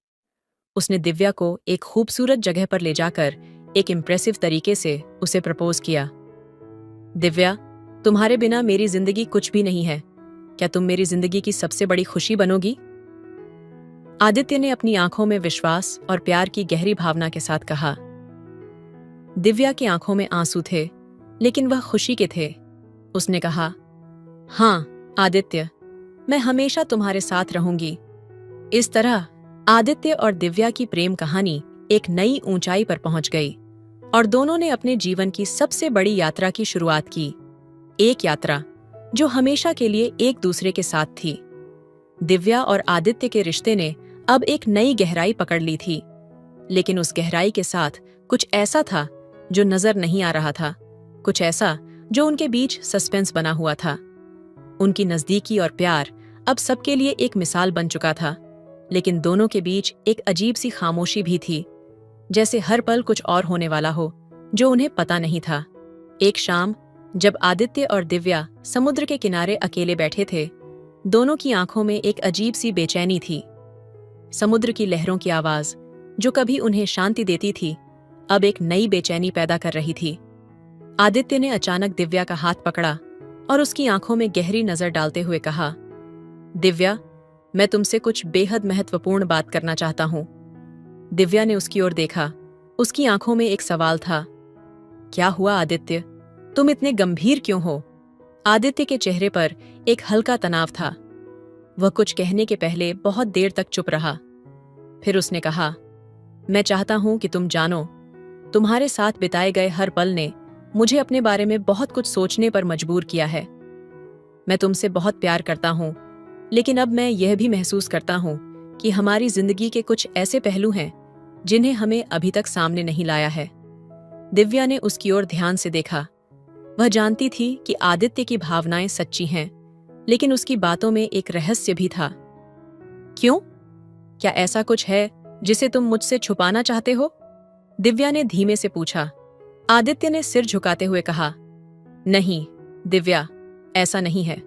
उसने दिव्या को एक खूबसूरत जगह पर ले जाकर एक इम्प्रेसिव तरीके से उसे प्रपोज किया। दिव्या, तुम्हारे बिना मेरी जिंदगी कुछ भी नहीं है। क्या तुम मेरी जिंदगी की सबसे बड़ी खुशी बनोगी? आदित्य ने अपनी आंखों में विश्वास और प्यार की गहरी भावना के साथ कहा। दिव्या की आंखों में आंसू थे, लेकिन वह खुशी के थे। उसने कहा, हाँ आदित्य, मैं हमेशा तुम्हारे साथ रहूंगी। इस तरह आदित्य और दिव्या की प्रेम कहानी एक नई ऊंचाई पर पहुंच गई और दोनों ने अपने जीवन की सबसे बड़ी यात्रा की शुरुआत की। एक यात्रा जो हमेशा के लिए एक दूसरे के साथ थी। दिव्या और आदित्य के रिश्ते ने अब एक नई गहराई पकड़ ली थी, लेकिन उस गहराई के साथ कुछ ऐसा था जो नजर नहीं आ रहा था, कुछ ऐसा जो उनके बीच सस्पेंस बना हुआ था। उनकी नजदीकी और प्यार अब सबके लिए एक मिसाल बन चुका था, लेकिन दोनों के बीच एक अजीब सी खामोशी भी थी, जैसे हर पल कुछ और होने वाला हो जो उन्हें पता नहीं था। एक शाम जब आदित्य और दिव्या समुद्र के किनारे अकेले बैठे थे, दोनों की आंखों में एक अजीब सी बेचैनी थी। समुद्र की लहरों की आवाज, जो कभी उन्हें शांति देती थी, अब एक नई बेचैनी पैदा कर रही थी। आदित्य ने अचानक दिव्या का हाथ पकड़ा और उसकी आंखों में गहरी नजर डालते हुए कहा, दिव्या, मैं तुमसे कुछ बेहद महत्वपूर्ण बात करना चाहता हूं। दिव्या ने उसकी ओर देखा। उसकी आंखों में एक सवाल था। क्या हुआ आदित्य? तुम इतने गंभीर क्यों हो? आदित्य के चेहरे पर एक हल्का तनाव था। वह कुछ कहने के पहले बहुत देर तक चुप रहा। फिर उसने कहा, मैं चाहता हूं कि तुम जानो, तुम्हारे साथ बिताए गए हर पल ने मुझे अपने बारे में बहुत कुछ सोचने पर मजबूर किया है। मैं तुमसे बहुत प्यार करता हूं, लेकिन अब मैं यह भी महसूस करता हूं कि हमारी जिंदगी के कुछ ऐसे पहलू हैं जिन्हें हमें अभी तक सामने नहीं लाया है। दिव्या ने उसकी ओर ध्यान से देखा। वह जानती थी कि आदित्य की भावनाएं सच्ची हैं, लेकिन उसकी बातों में एक रहस्य भी था। क्यों? क्या ऐसा कुछ है जिसे तुम मुझसे छुपाना चाहते हो? दिव्या ने धीमे से पूछा। आदित्य ने सिर झुकाते हुए कहा, नहीं दिव्या, ऐसा नहीं है,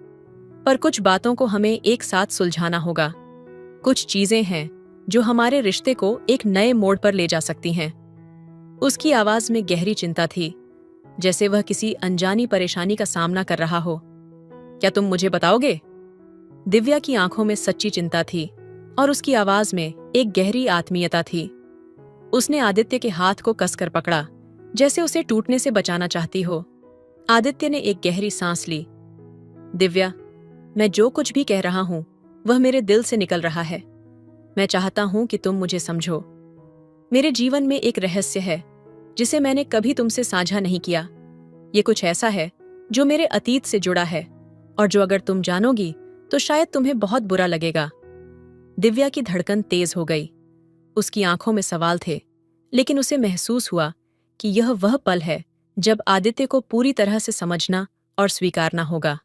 पर कुछ बातों को हमें एक साथ सुलझाना होगा। कुछ चीजें हैं जो हमारे रिश्ते को एक नए मोड़ पर ले जा सकती हैं। उसकी आवाज में गहरी चिंता थी, जैसे वह किसी अनजानी परेशानी का सामना कर रहा हो। क्या तुम मुझे बताओगे? दिव्या की आंखों में सच्ची चिंता थी और उसकी आवाज में एक गहरी आत्मीयता थी। उसने आदित्य के हाथ को कसकर पकड़ा, जैसे उसे टूटने से बचाना चाहती हो। आदित्य ने एक गहरी सांस ली। दिव्या, मैं जो कुछ भी कह रहा हूं वह मेरे दिल से निकल रहा है। मैं चाहता हूं कि तुम मुझे समझो। मेरे जीवन में एक रहस्य है जिसे मैंने कभी तुमसे साझा नहीं किया। ये कुछ ऐसा है जो मेरे अतीत से जुड़ा है और जो अगर तुम जानोगी तो शायद तुम्हें बहुत बुरा लगेगा। दिव्या की धड़कन तेज हो गई। उसकी आंखों में सवाल थे, लेकिन उसे महसूस हुआ कि यह वह पल है जब आदित्य को पूरी तरह से समझना और स्वीकारना होगा।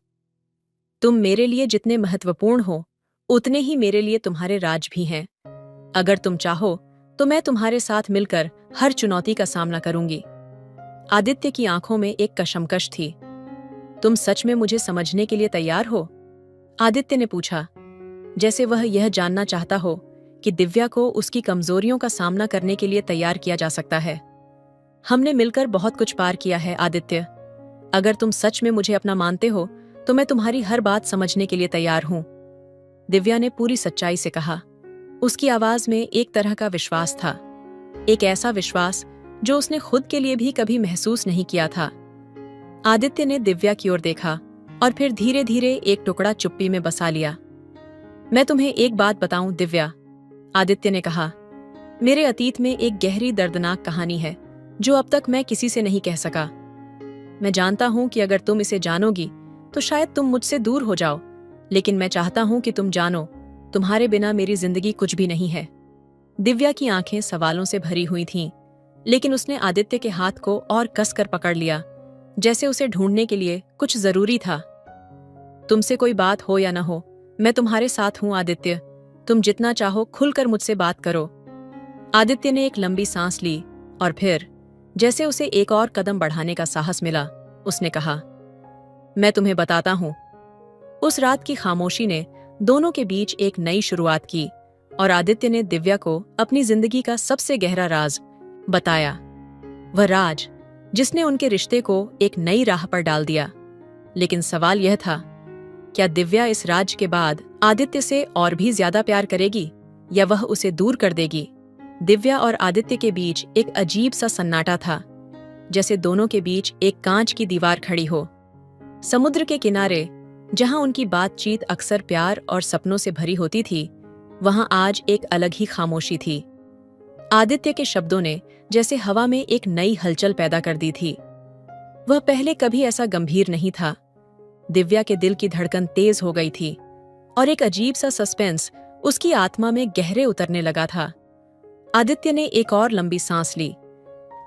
तुम मेरे लिए जितने महत्वपूर्ण हो, उतने ही मेरे लिए तुम्हारे राज भी हैं। अगर तुम चाहो तो मैं तुम्हारे साथ मिलकर हर चुनौती का सामना करूंगी। आदित्य की आंखों में एक कशमकश थी। तुम सच में मुझे समझने के लिए तैयार हो? आदित्य ने पूछा, जैसे वह यह जानना चाहता हो कि दिव्या को उसकी कमजोरियों का सामना करने के लिए तैयार किया जा सकता है। हमने मिलकर बहुत कुछ पार किया है आदित्य। अगर तुम सच में मुझे अपना मानते हो तो मैं तुम्हारी हर बात समझने के लिए तैयार हूं। दिव्या ने पूरी सच्चाई से कहा। उसकी आवाज में एक तरह का विश्वास था, एक ऐसा विश्वास जो उसने खुद के लिए भी कभी महसूस नहीं किया था। आदित्य ने दिव्या की ओर देखा और फिर धीरे धीरे एक टुकड़ा चुप्पी में बसा लिया। मैं तुम्हें एक बात बताऊं दिव्या, आदित्य ने कहा, मेरे अतीत में एक गहरी दर्दनाक कहानी है जो अब तक मैं किसी से नहीं कह सका। मैं जानता हूं कि अगर तुम इसे जानोगी तो शायद तुम मुझसे दूर हो जाओ, लेकिन मैं चाहता हूं कि तुम जानो, तुम्हारे बिना मेरी जिंदगी कुछ भी नहीं है। दिव्या की आंखें सवालों से भरी हुई थीं, लेकिन उसने आदित्य के हाथ को और कसकर पकड़ लिया, जैसे उसे ढूंढने के लिए कुछ जरूरी था। तुमसे कोई बात हो या न हो, मैं तुम्हारे साथ हूं आदित्य। तुम जितना चाहो खुलकर मुझसे बात करो। आदित्य ने एक लंबी सांस ली और फिर, जैसे उसे एक और कदम बढ़ाने का साहस मिला, उसने कहा, मैं तुम्हें बताता हूं। उस रात की खामोशी ने दोनों के बीच एक नई शुरुआत की और आदित्य ने दिव्या को अपनी जिंदगी का सबसे गहरा राज बताया। वह राज जिसने उनके रिश्ते को एक नई राह पर डाल दिया। लेकिन सवाल यह था, क्या दिव्या इस राज के बाद आदित्य से और भी ज्यादा प्यार करेगी या वह उसे दूर कर देगी? दिव्या और आदित्य के बीच एक अजीब सा सन्नाटा था, जैसे दोनों के बीच एक कांच की दीवार खड़ी हो। समुद्र के किनारे, जहां उनकी बातचीत अक्सर प्यार और सपनों से भरी होती थी, वहां आज एक अलग ही खामोशी थी। आदित्य के शब्दों ने जैसे हवा में एक नई हलचल पैदा कर दी थी। वह पहले कभी ऐसा गंभीर नहीं था। दिव्या के दिल की धड़कन तेज हो गई थी और एक अजीब सा सस्पेंस उसकी आत्मा में गहरे उतरने लगा था। आदित्य ने एक और लंबी सांस ली।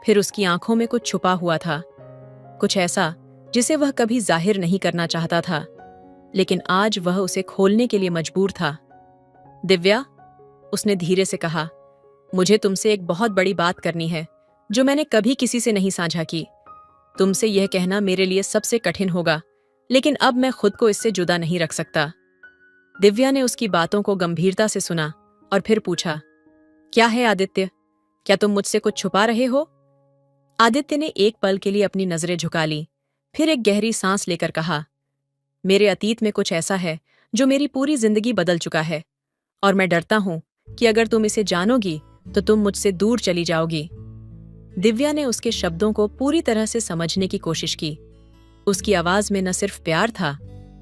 फिर उसकी आंखों में कुछ छुपा हुआ था, कुछ ऐसा जिसे वह कभी जाहिर नहीं करना चाहता था, लेकिन आज वह उसे खोलने के लिए मजबूर था। दिव्या, उसने धीरे से कहा, मुझे तुमसे एक बहुत बड़ी बात करनी है जो मैंने कभी किसी से नहीं साझा की। तुमसे यह कहना मेरे लिए सबसे कठिन होगा, लेकिन अब मैं खुद को इससे जुदा नहीं रख सकता। दिव्या ने उसकी बातों को गंभीरता से सुना और फिर पूछा, क्या है आदित्य? क्या तुम मुझसे कुछ छुपा रहे हो? आदित्य ने एक पल के लिए अपनी नजरें झुका ली, फिर एक गहरी सांस लेकर कहा, मेरे अतीत में कुछ ऐसा है जो मेरी पूरी जिंदगी बदल चुका है, और मैं डरता हूं कि अगर तुम इसे जानोगी तो तुम मुझसे दूर चली जाओगी। दिव्या ने उसके शब्दों को पूरी तरह से समझने की कोशिश की। उसकी आवाज में न सिर्फ प्यार था,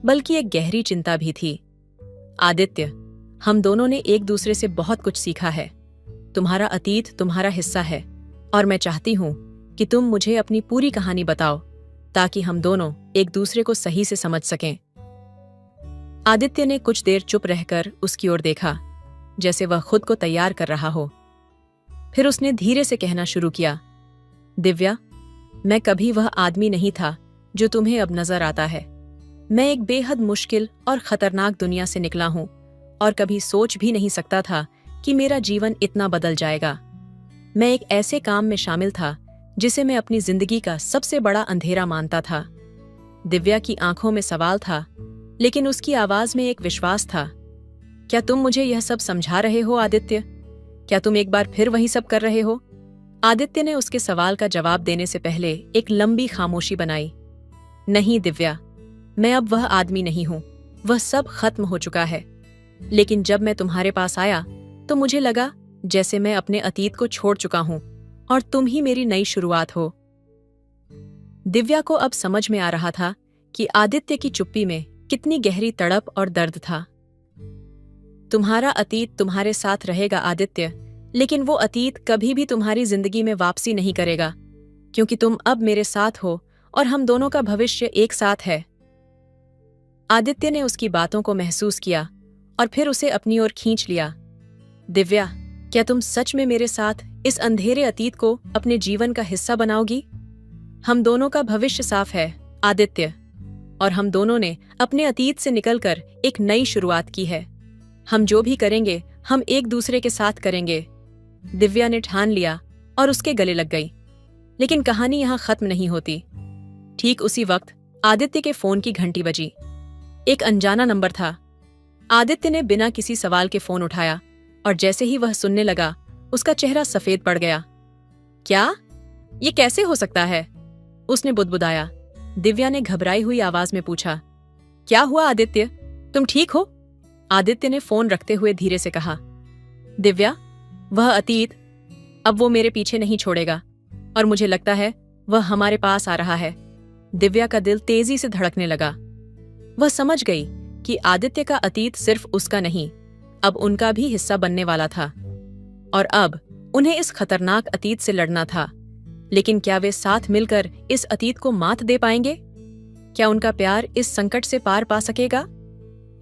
बल्कि एक गहरी चिंता भी थी। आदित्य, हम दोनों ने एक दूसरे से बहुत कुछ सीखा है। तुम्हारा अतीत तुम्हारा हिस्सा है, और मैं चाहती हूं कि तुम मुझे अपनी पूरी कहानी बताओ, ताकि हम दोनों एक दूसरे को सही से समझ सकें। आदित्य ने कुछ देर चुप रहकर उसकी ओर देखा, जैसे वह खुद को तैयार कर रहा हो। फिर उसने धीरे से कहना शुरू किया, दिव्या, मैं कभी वह आदमी नहीं था जो तुम्हें अब नजर आता है। मैं एक बेहद मुश्किल और खतरनाक दुनिया से निकला हूं, और कभी सोच भी नहीं सकता था कि मेरा जीवन इतना बदल जाएगा। मैं एक ऐसे काम में शामिल था जिसे मैं अपनी जिंदगी का सबसे बड़ा अंधेरा मानता था। दिव्या की आंखों में सवाल था, लेकिन उसकी आवाज में एक विश्वास था। क्या तुम मुझे यह सब समझा रहे हो आदित्य? क्या तुम एक बार फिर वही सब कर रहे हो? आदित्य ने उसके सवाल का जवाब देने से पहले एक लंबी खामोशी बनाई। नहीं दिव्या, मैं अब वह आदमी नहीं हूं। वह सब खत्म हो चुका है। लेकिन जब मैं तुम्हारे पास आया तो मुझे लगा जैसे मैं अपने अतीत को छोड़ चुका हूं और तुम ही मेरी नई शुरुआत हो। दिव्या को अब समझ में आ रहा था कि आदित्य की चुप्पी में कितनी गहरी तड़प और दर्द था। तुम्हारा अतीत तुम्हारे साथ रहेगा आदित्य, लेकिन वो अतीत कभी भी तुम्हारी जिंदगी में वापसी नहीं करेगा, क्योंकि तुम अब मेरे साथ हो और हम दोनों का भविष्य एक साथ है। आदित्य ने उसकी बातों को महसूस किया और फिर उसे अपनी ओर खींच लिया। दिव्या, क्या तुम सच में मेरे साथ इस अंधेरे अतीत को अपने जीवन का हिस्सा बनाओगी? हम दोनों का भविष्य साफ है आदित्य, और हम दोनों ने अपने अतीत से निकलकर एक नई शुरुआत की है। हम जो भी करेंगे हम एक दूसरे के साथ करेंगे। दिव्या ने ठान लिया और उसके गले लग गई। लेकिन कहानी यहां खत्म नहीं होती। ठीक उसी वक्त आदित्य के फोन की घंटी बजी। एक अनजाना नंबर था। आदित्य ने बिना किसी सवाल के फोन उठाया, और जैसे ही वह सुनने लगा उसका चेहरा सफेद पड़ गया। क्या? ये कैसे हो सकता है? उसने बुदबुदाया। दिव्या ने घबराई हुई आवाज में पूछा, क्या हुआ आदित्य? तुम ठीक हो? आदित्य ने फोन रखते हुए धीरे से कहा, दिव्या, वह अतीत अब वो मेरे पीछे नहीं छोड़ेगा, और मुझे लगता है वह हमारे पास आ रहा है। दिव्या का दिल तेजी से धड़कने लगा। वह समझ गई कि आदित्य का अतीत सिर्फ उसका नहीं, अब उनका भी हिस्सा बनने वाला था, और अब उन्हें इस खतरनाक अतीत से लड़ना था। लेकिन क्या वे साथ मिलकर इस अतीत को मात दे पाएंगे? क्या उनका प्यार इस संकट से पार पा सकेगा?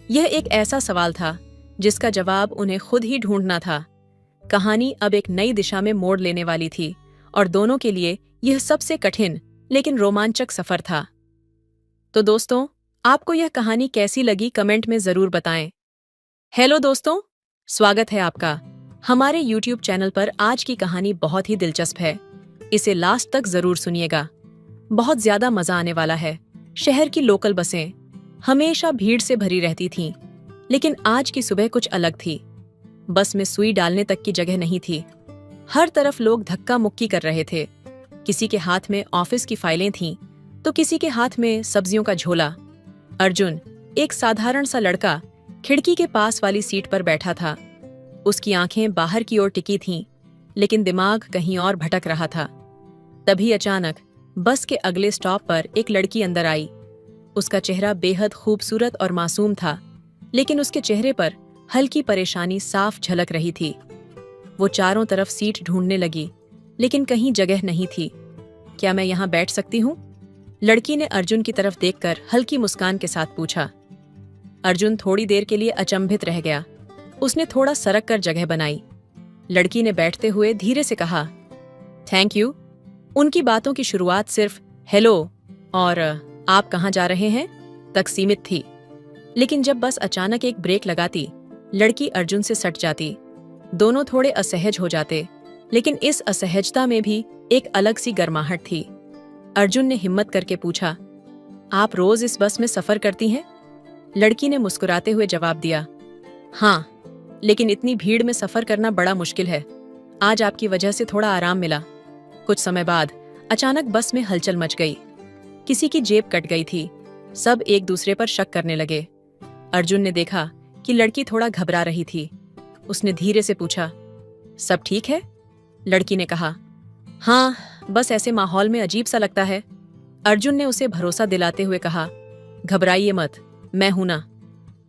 यह एक ऐसा सवाल था जिसका जवाब उन्हें खुद ही ढूंढना था। कहानी अब एक नई दिशा में मोड़ लेने वाली थी, और दोनों के लिए यह सबसे कठिन लेकिन रोमांचक सफर था। तो दोस्तों, आपको यह कहानी कैसी लगी कमेंट में जरूर बताएं। हेलो दोस्तों, स्वागत है आपका हमारे YouTube चैनल पर। आज की कहानी बहुत ही दिलचस्प है, इसे लास्ट तक जरूर सुनिएगा। बहुत ज्यादा मजा आने वाला है। शहर की लोकल बसें हमेशा भीड़ से भरी रहती थीं, लेकिन आज की सुबह कुछ अलग थी। बस में सुई डालने तक की जगह नहीं थी। हर तरफ लोग धक्का मुक्की कर रहे थे। किसी के हाथ में ऑफिस की फाइलें थीं, तो किसी के हाथ में सब्जियों का झोला। अर्जुन, एक साधारण सा लड़का, खिड़की के पास वाली सीट पर बैठा था। उसकी आंखें बाहर की ओर टिकी थीं, लेकिन दिमाग कहीं और भटक रहा था। तभी अचानक बस के अगले स्टॉप पर एक लड़की अंदर आई। उसका चेहरा बेहद खूबसूरत और मासूम था, लेकिन उसके चेहरे पर हल्की परेशानी साफ झलक रही थी। वो चारों तरफ सीट ढूंढने लगी, लेकिन कहीं जगह नहीं थी। क्या मैं यहाँ बैठ सकती हूँ? लड़की ने अर्जुन की तरफ देखकर हल्की मुस्कान के साथ पूछा। अर्जुन थोड़ी देर के लिए अचंभित रह गया। उसने थोड़ा सरक कर जगह बनाई। लड़की ने बैठते हुए धीरे से कहा, थैंक यू। उनकी बातों की शुरुआत सिर्फ हेलो और आप कहाँ जा रहे हैं तक सीमित थी, लेकिन जब बस अचानक एक ब्रेक लगाती, लड़की अर्जुन से सट जाती। दोनों थोड़े असहज हो जाते, लेकिन इस असहजता में भी एक अलग सी गर्माहट थी। अर्जुन ने हिम्मत करके पूछा, आप रोज इस बस में सफर करती हैं? लड़की ने मुस्कुराते हुए जवाब दिया, हाँ, लेकिन इतनी भीड़ में सफर करना बड़ा मुश्किल है। आज आपकी वजह से थोड़ा आराम मिला। कुछ समय बाद अचानक बस में हलचल मच गई। किसी की जेब कट गई थी। सब एक दूसरे पर शक करने लगे। अर्जुन ने देखा कि लड़की थोड़ा घबरा रही थी। उसने धीरे से पूछा, सब ठीक है? लड़की ने कहा, हाँ, बस ऐसे माहौल में अजीब सा लगता है। अर्जुन ने उसे भरोसा दिलाते हुए कहा, घबराइए मत, मैं हूं ना।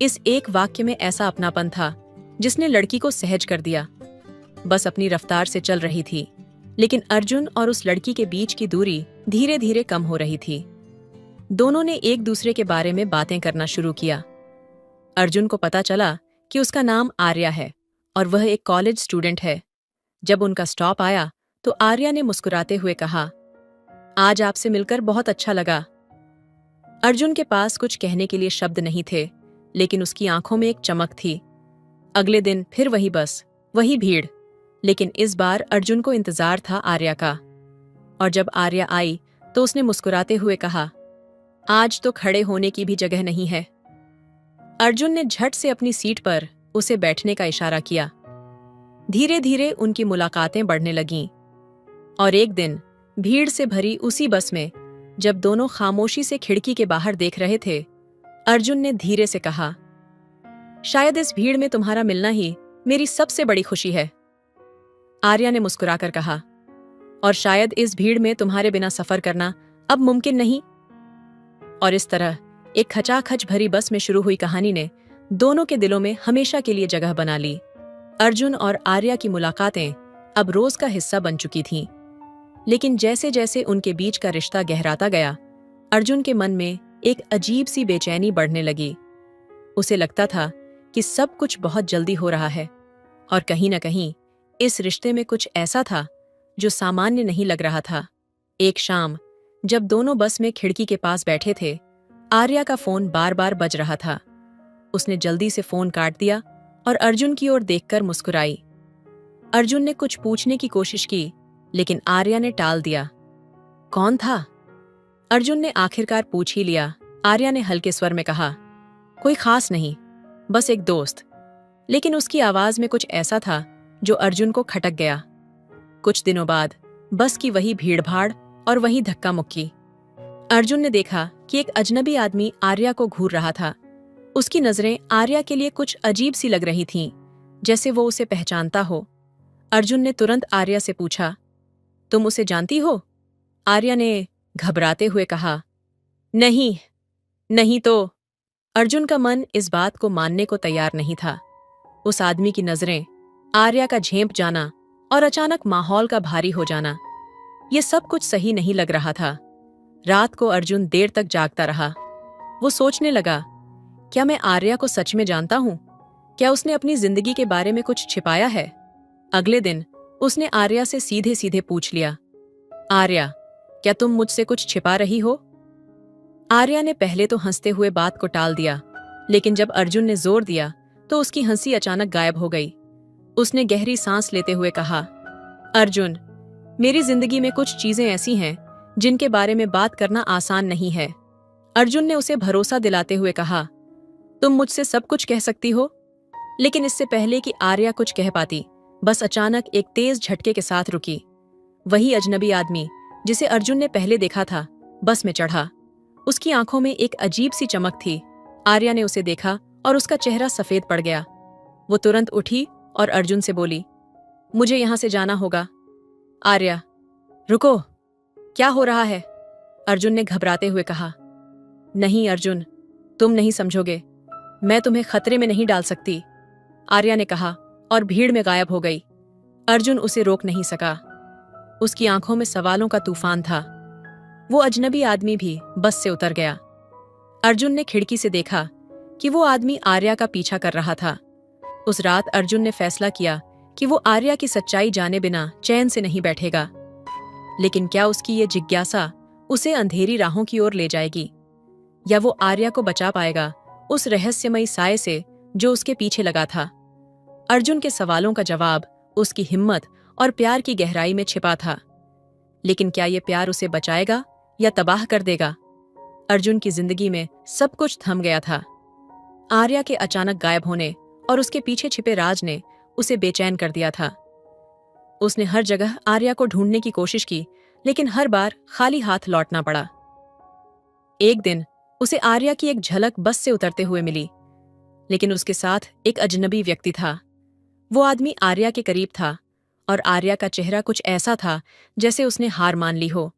इस एक वाक्य में ऐसा अपनापन था जिसने लड़की को सहज कर दिया। बस अपनी रफ्तार से चल रही थी, लेकिन अर्जुन और उस लड़की के बीच की दूरी धीरे धीरे कम हो रही थी। दोनों ने एक दूसरे के बारे में बातें करना शुरू किया। अर्जुन को पता चला कि उसका नाम आर्या है और वह एक कॉलेज स्टूडेंट है। जब उनका स्टॉप आया तो आर्या ने मुस्कुराते हुए कहा, आज आपसे मिलकर बहुत अच्छा लगा। अर्जुन के पास कुछ कहने के लिए शब्द नहीं थे, लेकिन उसकी आंखों में एक चमक थी। अगले दिन फिर वही बस, वही भीड़, लेकिन इस बार अर्जुन को इंतजार था आर्या का। और जब आर्या आई तो उसने मुस्कुराते हुए कहा, आज तो खड़े होने की भी जगह नहीं है। अर्जुन ने झट से अपनी सीट पर उसे बैठने का इशारा किया। धीरे धीरे उनकी मुलाकातें बढ़ने लगीं, और एक दिन भीड़ से भरी उसी बस में जब दोनों खामोशी से खिड़की के बाहर देख रहे थे, अर्जुन ने धीरे से कहा, शायद इस भीड़ में तुम्हारा मिलना ही मेरी सबसे बड़ी खुशी है। आर्या ने मुस्कुराकर कहा, और शायद इस भीड़ में तुम्हारे बिना सफर करना अब मुमकिन नहीं। और इस तरह एक खचाखच भरी बस में शुरू हुई कहानी ने दोनों के दिलों में हमेशा के लिए जगह बना ली। अर्जुन और आर्या की मुलाकातें अब रोज का हिस्सा बन चुकी थीं, लेकिन जैसे जैसे उनके बीच का रिश्ता गहराता गया, अर्जुन के मन में एक अजीब सी बेचैनी बढ़ने लगी। उसे लगता था कि सब कुछ बहुत जल्दी हो रहा है, और कहीं न कहीं इस रिश्ते में कुछ ऐसा था जो सामान्य नहीं लग रहा था। एक शाम जब दोनों बस में खिड़की के पास बैठे थे, आर्या का फोन बार बार बज रहा था। उसने जल्दी से फोन काट दिया और अर्जुन की ओर देखकर मुस्कुराई। अर्जुन ने कुछ पूछने की कोशिश की, लेकिन आर्या ने टाल दिया। कौन था? अर्जुन ने आखिरकार पूछ ही लिया। आर्या ने हल्के स्वर में कहा, कोई खास नहीं, बस एक दोस्त। लेकिन उसकी आवाज में कुछ ऐसा था जो अर्जुन को खटक गया। कुछ दिनों बाद बस की वही भीड़भाड़ और वही धक्का मुक्की। अर्जुन ने देखा कि एक अजनबी आदमी आर्या को घूर रहा था। उसकी नजरें आर्या के लिए कुछ अजीब सी लग रही थीं, जैसे वो उसे पहचानता हो। अर्जुन ने तुरंत आर्या से पूछा, तुम उसे जानती हो? आर्या ने घबराते हुए कहा, नहीं, नहीं तो। अर्जुन का मन इस बात को मानने को तैयार नहीं था। उस आदमी की नजरें, आर्या का झेंप जाना और अचानक माहौल का भारी हो जाना, ये सब कुछ सही नहीं लग रहा था। रात को अर्जुन देर तक जागता रहा। वो सोचने लगा, क्या मैं आर्या को सच में जानता हूं? क्या उसने अपनी जिंदगी के बारे में कुछ छिपाया है? अगले दिन उसने आर्या से सीधे सीधे पूछ लिया, आर्या, क्या तुम मुझसे कुछ छिपा रही हो? आर्या ने पहले तो हंसते हुए बात को टाल दिया, लेकिन जब अर्जुन ने जोर दिया तो उसकी हंसी अचानक गायब हो गई। उसने गहरी सांस लेते हुए कहा, अर्जुन, मेरी जिंदगी में कुछ चीजें ऐसी हैं जिनके बारे में बात करना आसान नहीं है। अर्जुन ने उसे भरोसा दिलाते हुए कहा, तुम मुझसे सब कुछ कह सकती हो। लेकिन इससे पहले कि आर्या कुछ कह पाती, बस अचानक एक तेज झटके के साथ रुकी। वही अजनबी आदमी जिसे अर्जुन ने पहले देखा था, बस में चढ़ा। उसकी आंखों में एक अजीब सी चमक थी। आर्या ने उसे देखा और उसका चेहरा सफेद पड़ गया। वो तुरंत उठी और अर्जुन से बोली, मुझे यहां से जाना होगा। आर्या, रुको, क्या हो रहा है? अर्जुन ने घबराते हुए कहा। नहीं अर्जुन, तुम नहीं समझोगे, मैं तुम्हें खतरे में नहीं डाल सकती, आर्या ने कहा और भीड़ में गायब हो गई। अर्जुन उसे रोक नहीं सका। उसकी आंखों में सवालों का तूफान था। वो अजनबी आदमी भी बस से उतर गया। अर्जुन ने खिड़की से देखा कि वो आदमी आर्या का पीछा कर रहा था। उस रात अर्जुन ने फैसला किया कि वो आर्या की सच्चाई जाने बिना चैन से नहीं बैठेगा। लेकिन क्या उसकी ये जिज्ञासा उसे अंधेरी राहों की ओर ले जाएगी, या वो आर्या को बचा पाएगा उस रहस्यमयी साए से जो उसके पीछे लगा था? अर्जुन के सवालों का जवाब उसकी हिम्मत और प्यार की गहराई में छिपा था। लेकिन क्या ये प्यार उसे बचाएगा या तबाह कर देगा? अर्जुन की जिंदगी में सब कुछ थम गया था। आर्या के अचानक गायब होने और उसके पीछे छिपे राज ने उसे बेचैन कर दिया था। उसने हर जगह आर्या को ढूंढने की कोशिश की, लेकिन हर बार खाली हाथ लौटना पड़ा। एक दिन उसे आर्या की एक झलक बस से उतरते हुए मिली, लेकिन उसके साथ एक अजनबी व्यक्ति था। वो आदमी आर्या के करीब था और आर्या का चेहरा कुछ ऐसा था जैसे उसने हार मान ली हो।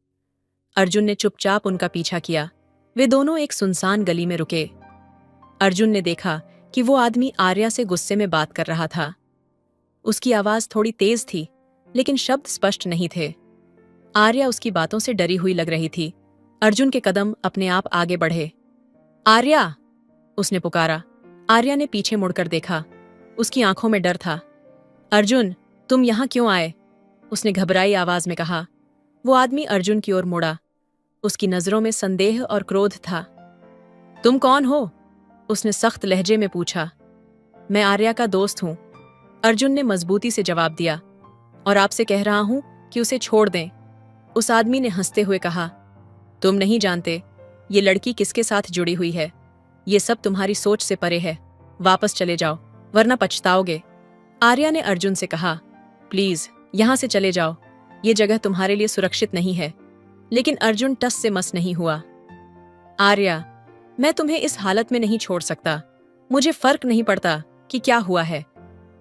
अर्जुन ने चुपचाप उनका पीछा किया। वे दोनों एक सुनसान गली में रुके। अर्जुन ने देखा कि वो आदमी आर्या से गुस्से में बात कर रहा था। उसकी आवाज थोड़ी तेज थी, लेकिन शब्द स्पष्ट नहीं थे। आर्या उसकी बातों से डरी हुई लग रही थी। अर्जुन के कदम अपने आप आगे बढ़े। आर्या, उसने पुकारा। आर्या ने पीछे मुड़कर देखा। उसकी आंखों में डर था। अर्जुन, तुम यहां क्यों आए? उसने घबराई आवाज में कहा। वो आदमी अर्जुन की ओर मुड़ा। उसकी नजरों में संदेह और क्रोध था। तुम कौन हो? उसने सख्त लहजे में पूछा। मैं आर्या का दोस्त हूं, अर्जुन ने मजबूती से जवाब दिया, और आपसे कह रहा हूं कि उसे छोड़ दें। उस आदमी ने हंसते हुए कहा, तुम नहीं जानते ये लड़की किसके साथ जुड़ी हुई है। ये सब तुम्हारी सोच से परे है। वापस चले जाओ, वरना पछताओगे। आर्या ने अर्जुन से कहा, प्लीज यहां से चले जाओ, ये जगह तुम्हारे लिए सुरक्षित नहीं है। लेकिन अर्जुन टस से मस नहीं हुआ। आर्या, मैं तुम्हें इस हालत में नहीं छोड़ सकता। मुझे फर्क नहीं पड़ता कि क्या हुआ है,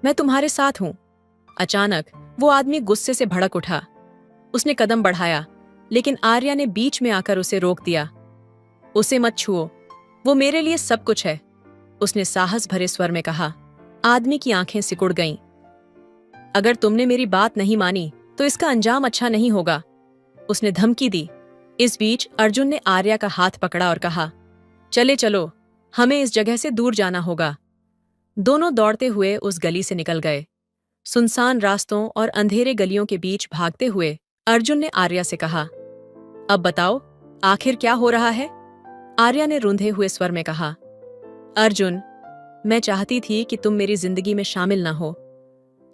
मैं तुम्हारे साथ हूं। अचानक वो आदमी गुस्से से भड़क उठा। उसने कदम बढ़ाया, लेकिन आर्या ने बीच में आकर उसे रोक दिया। उसे मत छुओ, वो मेरे लिए सब कुछ है, उसने साहस भरे स्वर में कहा। आदमी की आंखें सिकुड़ गईं। अगर तुमने मेरी बात नहीं मानी तो इसका अंजाम अच्छा नहीं होगा, उसने धमकी दी। इस बीच अर्जुन ने आर्या का हाथ पकड़ा और कहा, चले चलो, हमें इस जगह से दूर जाना होगा। दोनों दौड़ते हुए उस गली से निकल गए। सुनसान रास्तों और अंधेरे गलियों के बीच भागते हुए अर्जुन ने आर्या से कहा, अब बताओ आखिर क्या हो रहा है? आर्या ने रूंधे हुए स्वर में कहा, अर्जुन, मैं चाहती थी कि तुम मेरी जिंदगी में शामिल ना हो,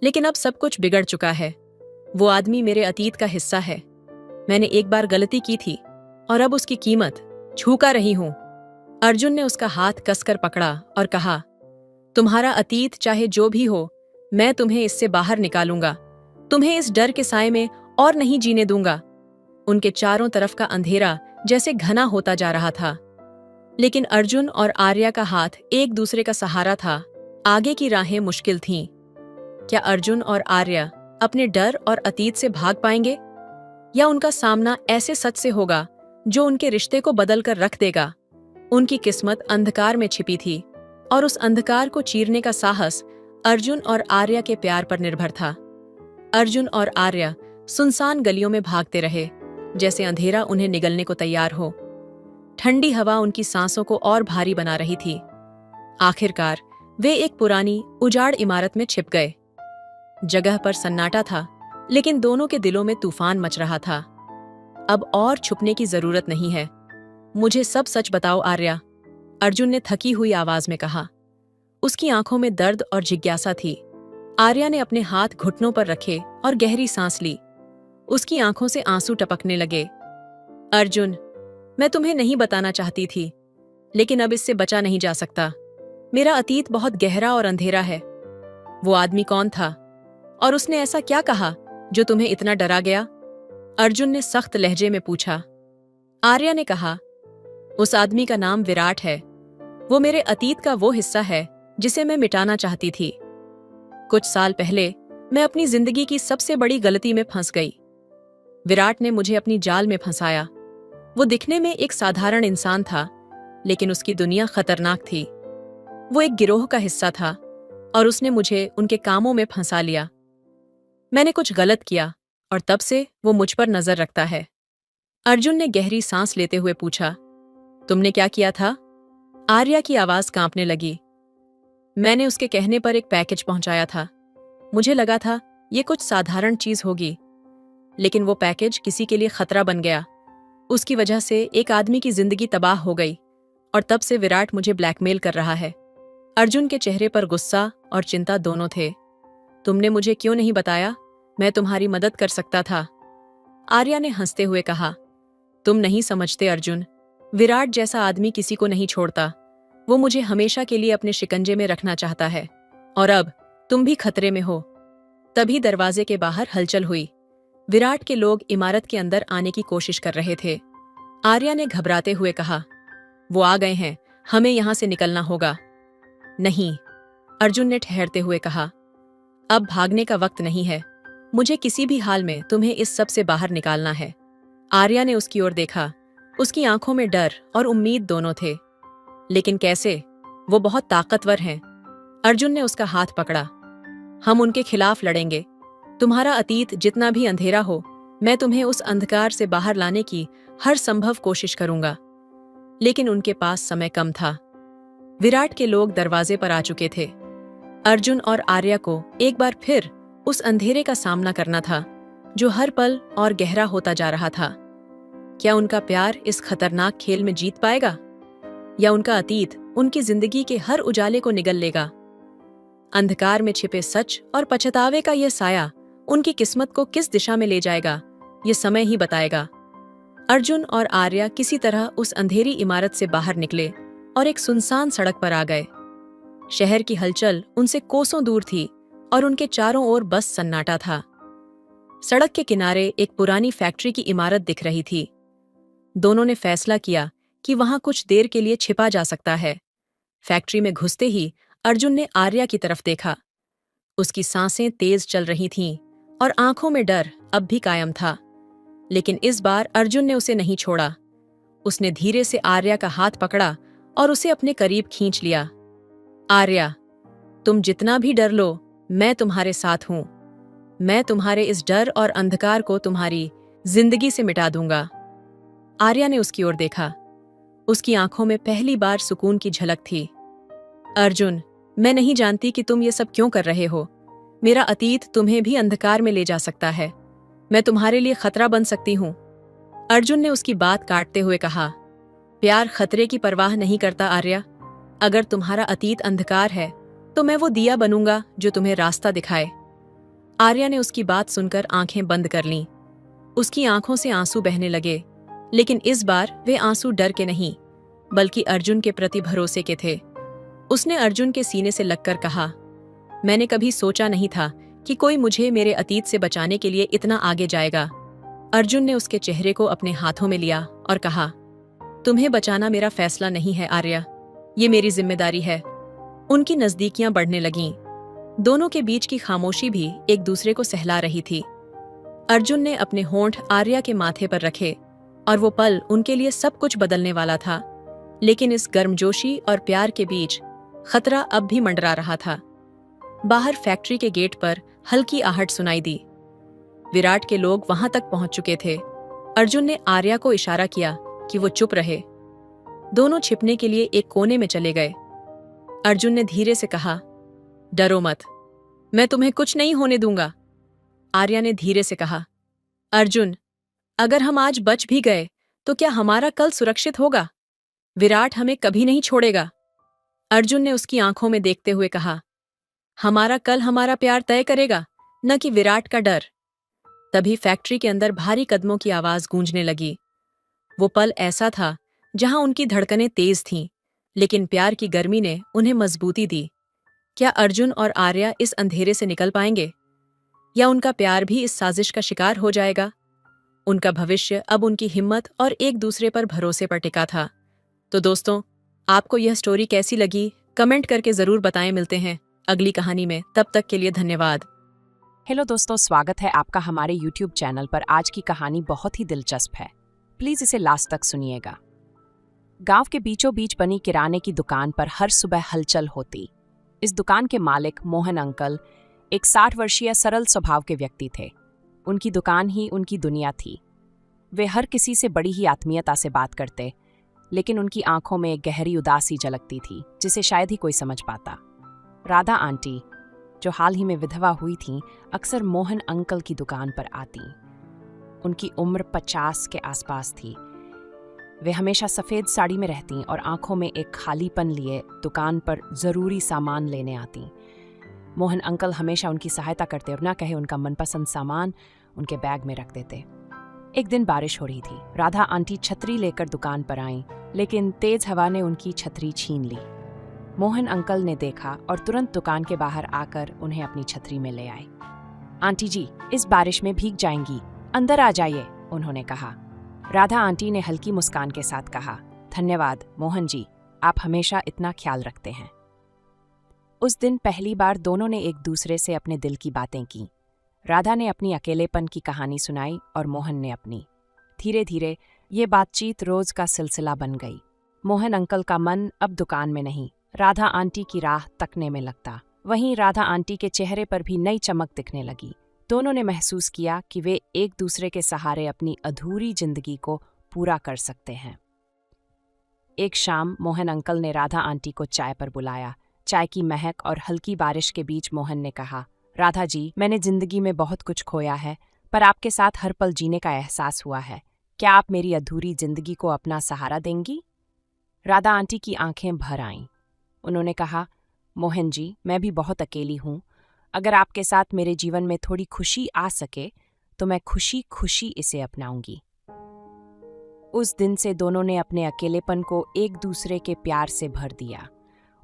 लेकिन अब सब कुछ बिगड़ चुका है। वो आदमी मेरे अतीत का हिस्सा है। मैंने एक बार गलती की थी और अब उसकी कीमत चुका रही हूं। अर्जुन ने उसका हाथ कसकर पकड़ा और कहा, तुम्हारा अतीत चाहे जो भी हो, मैं तुम्हें इससे बाहर निकालूंगा। तुम्हें इस डर के साए में और नहीं जीने दूंगा। उनके चारों तरफ का अंधेरा जैसे घना होता जा रहा था, लेकिन अर्जुन और आर्या का हाथ एक दूसरे का सहारा था। आगे की राहें मुश्किल थीं। क्या अर्जुन और आर्या अपने डर और अतीत से भाग पाएंगे, या उनका सामना ऐसे सच से होगा जो उनके रिश्ते को बदल कर रख देगा? उनकी किस्मत अंधकार में छिपी थी, और उस अंधकार को चीरने का साहस अर्जुन और आर्या के प्यार पर निर्भर था। अर्जुन और आर्या सुनसान गलियों में भागते रहे, जैसे अंधेरा उन्हें निगलने को तैयार हो। ठंडी हवा उनकी सांसों को और भारी बना रही थी। आखिरकार वे एक पुरानी उजाड़ इमारत में छिप गए। जगह पर सन्नाटा था, लेकिन दोनों के दिलों में तूफान मच रहा था। अब और छुपने की जरूरत नहीं है, मुझे सब सच बताओ आर्या, अर्जुन ने थकी हुई आवाज में कहा। उसकी आंखों में दर्द और जिज्ञासा थी। आर्या ने अपने हाथ घुटनों पर रखे और गहरी सांस ली। उसकी आंखों से आंसू टपकने लगे। अर्जुन, मैं तुम्हें नहीं बताना चाहती थी, लेकिन अब इससे बचा नहीं जा सकता। मेरा अतीत बहुत गहरा और अंधेरा है। वो आदमी कौन था, और उसने ऐसा क्या कहा जो तुम्हें इतना डरा गया? अर्जुन ने सख्त लहजे में पूछा। आर्या ने कहा, उस आदमी का नाम विराट है। वो मेरे अतीत का वो हिस्सा है जिसे मैं मिटाना चाहती थी। कुछ साल पहले मैं अपनी जिंदगी की सबसे बड़ी गलती में फंस गई। विराट ने मुझे अपनी जाल में फंसाया। वो दिखने में एक साधारण इंसान था, लेकिन उसकी दुनिया खतरनाक थी। वो एक गिरोह का हिस्सा था और उसने मुझे उनके कामों में फंसा लिया। मैंने कुछ गलत किया और तब से वो मुझ पर नजर रखता है। अर्जुन ने गहरी सांस लेते हुए पूछा, तुमने क्या किया था? आर्या की आवाज कांपने लगी। मैंने उसके कहने पर एक पैकेज पहुंचाया था। मुझे लगा था ये कुछ साधारण चीज होगी, लेकिन वो पैकेज किसी के लिए खतरा बन गया। उसकी वजह से एक आदमी की जिंदगी तबाह हो गई और तब से विराट मुझे ब्लैकमेल कर रहा है। अर्जुन के चेहरे पर गुस्सा और चिंता दोनों थे। तुमने मुझे क्यों नहीं बताया? मैं तुम्हारी मदद कर सकता था। आर्या ने हंसते हुए कहा, तुम नहीं समझते अर्जुन। विराट जैसा आदमी किसी को नहीं छोड़ता। वो मुझे हमेशा के लिए अपने शिकंजे में रखना चाहता है और अब तुम भी खतरे में हो। तभी दरवाजे के बाहर हलचल हुई। विराट के लोग इमारत के अंदर आने की कोशिश कर रहे थे। आर्या ने घबराते हुए कहा, वो आ गए हैं, हमें यहां से निकलना होगा। नहीं, अर्जुन ने ठहरते हुए कहा, अब भागने का वक्त नहीं है। मुझे किसी भी हाल में तुम्हें इस सब से बाहर निकालना है। आर्या ने उसकी ओर देखा। उसकी आंखों में डर और उम्मीद दोनों थे। लेकिन कैसे? वो बहुत ताकतवर हैं। अर्जुन ने उसका हाथ पकड़ा। हम उनके खिलाफ लड़ेंगे। तुम्हारा अतीत जितना भी अंधेरा हो, मैं तुम्हें उस अंधकार से बाहर लाने की हर संभव कोशिश करूंगा। लेकिन उनके पास समय कम था। विराट के लोग दरवाजे पर आ चुके थे। अर्जुन और आर्या को एक बार फिर उस अंधेरे का सामना करना था, जो हर पल और गहरा होता जा रहा था। क्या उनका प्यार इस खतरनाक खेल में जीत पाएगा, या उनका अतीत उनकी जिंदगी के हर उजाले को निगल लेगा? अंधकार में छिपे सच और पछतावे का यह साया उनकी किस्मत को किस दिशा में ले जाएगा, ये समय ही बताएगा। अर्जुन और आर्या किसी तरह उस अंधेरी इमारत से बाहर निकले और एक सुनसान सड़क पर आ गए। शहर की हलचल उनसे कोसों दूर थी और उनके चारों ओर बस सन्नाटा था। सड़क के किनारे एक पुरानी फैक्ट्री की इमारत दिख रही थी। दोनों ने फैसला किया कि वहां कुछ देर के लिए छिपा जा सकता है। फैक्ट्री में घुसते ही अर्जुन ने आर्या की तरफ देखा। उसकी सांसें तेज चल रही थीं और आंखों में डर अब भी कायम था। लेकिन इस बार अर्जुन ने उसे नहीं छोड़ा। उसने धीरे से आर्या का हाथ पकड़ा और उसे अपने करीब खींच लिया। आर्या, तुम जितना भी डर लो, मैं तुम्हारे साथ हूं। मैं तुम्हारे इस डर और अंधकार को तुम्हारी जिंदगी से मिटा दूंगा। आर्या ने उसकी ओर देखा। उसकी आंखों में पहली बार सुकून की झलक थी। अर्जुन, मैं नहीं जानती कि तुम ये सब क्यों कर रहे हो। मेरा अतीत तुम्हें भी अंधकार में ले जा सकता है। मैं तुम्हारे लिए खतरा बन सकती हूं। अर्जुन ने उसकी बात काटते हुए कहा, प्यार खतरे की परवाह नहीं करता आर्या। अगर तुम्हारा अतीत अंधकार है, तो मैं वो दिया बनूंगा जो तुम्हें रास्ता दिखाए। आर्या ने उसकी बात सुनकर आंखें बंद कर लीं। उसकी आंखों से आंसू बहने लगे, लेकिन इस बार वे आंसू डर के नहीं, बल्कि अर्जुन के प्रति भरोसे के थे। उसने अर्जुन के सीने से लगकर कहा, मैंने कभी सोचा नहीं था कि कोई मुझे मेरे अतीत से बचाने के लिए इतना आगे जाएगा। अर्जुन ने उसके चेहरे को अपने हाथों में लिया और कहा, तुम्हें बचाना मेरा फैसला नहीं है आर्या, ये मेरी जिम्मेदारी है। उनकी नजदीकियां बढ़ने लगीं। दोनों के बीच की खामोशी भी एक दूसरे को सहला रही थी। अर्जुन ने अपने होंठ आर्या के माथे पर रखे और वो पल उनके लिए सब कुछ बदलने वाला था। लेकिन इस गर्मजोशी और प्यार के बीच खतरा अब भी मंडरा रहा था। बाहर फैक्ट्री के गेट पर हल्की आहट सुनाई दी। विराट के लोग वहां तक पहुंच चुके थे। अर्जुन ने आर्या को इशारा किया कि वो चुप रहे। दोनों छिपने के लिए एक कोने में चले गए। अर्जुन ने धीरे से कहा, डरो मत, मैं तुम्हें कुछ नहीं होने दूंगा। आर्या ने धीरे से कहा, अर्जुन, अगर हम आज बच भी गए तो क्या हमारा कल सुरक्षित होगा? विराट हमें कभी नहीं छोड़ेगा। अर्जुन ने उसकी आंखों में देखते हुए कहा, हमारा कल हमारा प्यार तय करेगा, न कि विराट का डर। तभी फैक्ट्री के अंदर भारी कदमों की आवाज गूंजने लगी। वो पल ऐसा था जहां उनकी धड़कनें तेज थीं, लेकिन प्यार की गर्मी ने उन्हें मजबूती दी। क्या अर्जुन और आर्या इस अंधेरे से निकल पाएंगे, या उनका प्यार भी इस साजिश का शिकार हो जाएगा? उनका भविष्य अब उनकी हिम्मत और एक दूसरे पर भरोसे पर टिका था। तो दोस्तों, आपको यह स्टोरी कैसी लगी? कमेंट करके ज़रूर बताएं। मिलते हैं अगली कहानी में, तब तक के लिए धन्यवाद। हेलो दोस्तों, स्वागत है आपका हमारे YouTube चैनल पर। आज की कहानी बहुत ही दिलचस्प है, प्लीज इसे लास्ट तक सुनिएगा। गांव के बीचों बीच बनी किराने की दुकान पर हर सुबह हलचल होती। इस दुकान के मालिक मोहन अंकल एक 60 वर्षीय सरल स्वभाव के व्यक्ति थे। उनकी दुकान ही उनकी दुनिया थी। वे हर किसी से बड़ी ही आत्मीयता से बात करते, लेकिन उनकी आंखों में एक गहरी उदासी झलकती थी जिसे शायद ही कोई समझ पाता। राधा आंटी, जो हाल ही में विधवा हुई थीं, अक्सर मोहन अंकल की दुकान पर आतीं। उनकी उम्र 50 के आसपास थी। वे हमेशा सफ़ेद साड़ी में रहतीं और आंखों में एक खालीपन लिए दुकान पर ज़रूरी सामान लेने आतीं। मोहन अंकल हमेशा उनकी सहायता करते और ना कहे उनका मनपसंद सामान उनके बैग में रख देते। एक दिन बारिश हो रही थी। राधा आंटी छतरी लेकर दुकान पर आईं, लेकिन तेज हवा ने उनकी छतरी छीन ली। मोहन अंकल ने देखा और तुरंत दुकान के बाहर आकर उन्हें अपनी छतरी में ले आए। आंटी जी, इस बारिश में भीग जाएंगी, अंदर आ जाइए, उन्होंने कहा। राधा आंटी ने हल्की मुस्कान के साथ कहा, धन्यवाद मोहन जी, आप हमेशा इतना ख्याल रखते हैं। उस दिन पहली बार दोनों ने एक दूसरे से अपने दिल की बातें की। राधा ने अपनी अकेलेपन की कहानी सुनाई और मोहन ने अपनी। धीरे धीरे ये बातचीत रोज का सिलसिला बन गई। मोहन अंकल का मन अब दुकान में नहीं, राधा आंटी की राह तकने में लगता। वहीं राधा आंटी के चेहरे पर भी नई चमक दिखने लगी। दोनों ने महसूस किया कि वे एक दूसरे के सहारे अपनी अधूरी जिंदगी को पूरा कर सकते हैं। एक शाम मोहन अंकल ने राधा आंटी को चाय पर बुलाया। चाय की महक और हल्की बारिश के बीच मोहन ने कहा, राधा जी, मैंने जिंदगी में बहुत कुछ खोया है, पर आपके साथ हर पल जीने का एहसास हुआ है। क्या आप मेरी अधूरी जिंदगी को अपना सहारा देंगी? राधा आंटी की आंखें भर आईं। उन्होंने कहा, मोहन जी, मैं भी बहुत अकेली हूँ। अगर आपके साथ मेरे जीवन में थोड़ी खुशी आ सके तो मैं खुशी खुशी इसे अपनाऊंगी। उस दिन से दोनों ने अपने अकेलेपन को एक दूसरे के प्यार से भर दिया।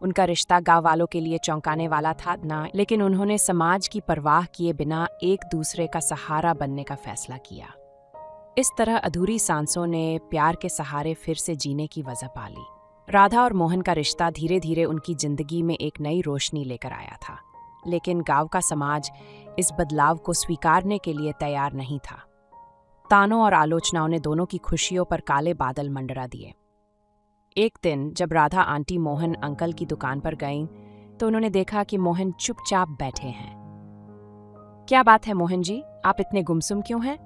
उनका रिश्ता गांव वालों के लिए चौंकाने वाला था ना, लेकिन उन्होंने समाज की परवाह किए बिना एक दूसरे का सहारा बनने का फैसला किया। इस तरह अधूरी सांसों ने प्यार के सहारे फिर से जीने की वजह पाली। राधा और मोहन का रिश्ता धीरे धीरे उनकी जिंदगी में एक नई रोशनी लेकर आया था, लेकिन गांव का समाज इस बदलाव को स्वीकारने के लिए तैयार नहीं था। तानों और आलोचनाओं ने दोनों की खुशियों पर काले बादल मंडरा दिए। एक दिन जब राधा आंटी मोहन अंकल की दुकान पर गईं, तो उन्होंने देखा कि मोहन चुपचाप बैठे हैं। क्या बात है मोहन जी, आप इतने गुमसुम क्यों हैं?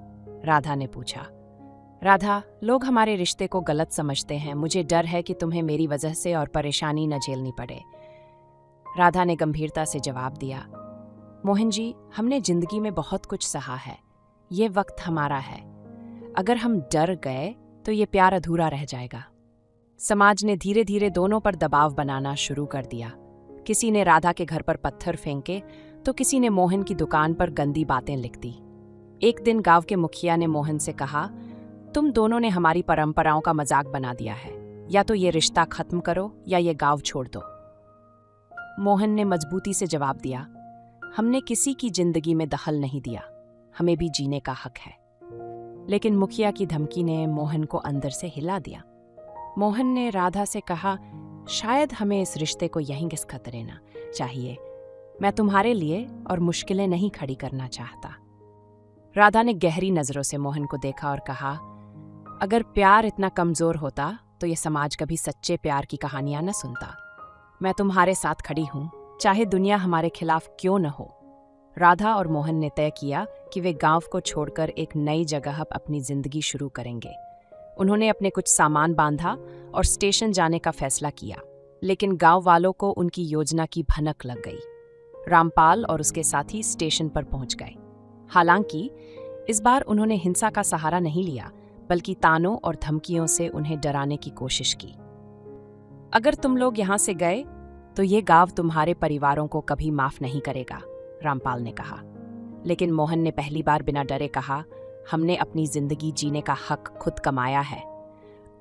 राधा ने पूछा। राधा, लोग हमारे रिश्ते को गलत समझते हैं। मुझे डर है कि तुम्हें मेरी वजह से और परेशानी न झेलनी पड़े। राधा ने गंभीरता से जवाब दिया, मोहन जी, हमने जिंदगी में बहुत कुछ सहा है। ये वक्त हमारा है। अगर हम डर गए तो ये प्यार अधूरा रह जाएगा। समाज ने धीरे धीरे दोनों पर दबाव बनाना शुरू कर दिया। किसी ने राधा के घर पर पत्थर फेंके तो किसी ने मोहन की दुकान पर गंदी बातें लिख दी। एक दिन गांव के मुखिया ने मोहन से कहा, तुम दोनों ने हमारी परंपराओं का मजाक बना दिया है। या तो ये रिश्ता खत्म करो या ये गांव छोड़ दो। मोहन ने मजबूती से जवाब दिया, हमने किसी की जिंदगी में दखल नहीं दिया। हमें भी जीने का हक है। लेकिन मुखिया की धमकी ने मोहन को अंदर से हिला दिया। मोहन ने राधा से कहा, शायद हमें इस रिश्ते को यहीं खत्म देना चाहिए। मैं तुम्हारे लिए और मुश्किलें नहीं खड़ी करना चाहता। राधा ने गहरी नजरों से मोहन को देखा और कहा, अगर प्यार इतना कमजोर होता तो ये समाज कभी सच्चे प्यार की कहानियां न सुनता। मैं तुम्हारे साथ खड़ी हूं, चाहे दुनिया हमारे खिलाफ क्यों न हो। राधा और मोहन ने तय किया कि वे गांव को छोड़कर एक नई जगह अपनी जिंदगी शुरू करेंगे। उन्होंने अपने कुछ सामान बांधा और स्टेशन जाने का फैसला किया, लेकिन गांव वालों को उनकी योजना की भनक लग गई। रामपाल और उसके साथी स्टेशन पर पहुंच गए। हालांकि इस बार उन्होंने हिंसा का सहारा नहीं लिया, बल्कि तानों और धमकियों से उन्हें डराने की कोशिश की। अगर तुम लोग यहां से गए तो ये गांव तुम्हारे परिवारों को कभी माफ नहीं करेगा, रामपाल ने कहा। लेकिन मोहन ने पहली बार बिना डरे कहा, हमने अपनी जिंदगी जीने का हक खुद कमाया है।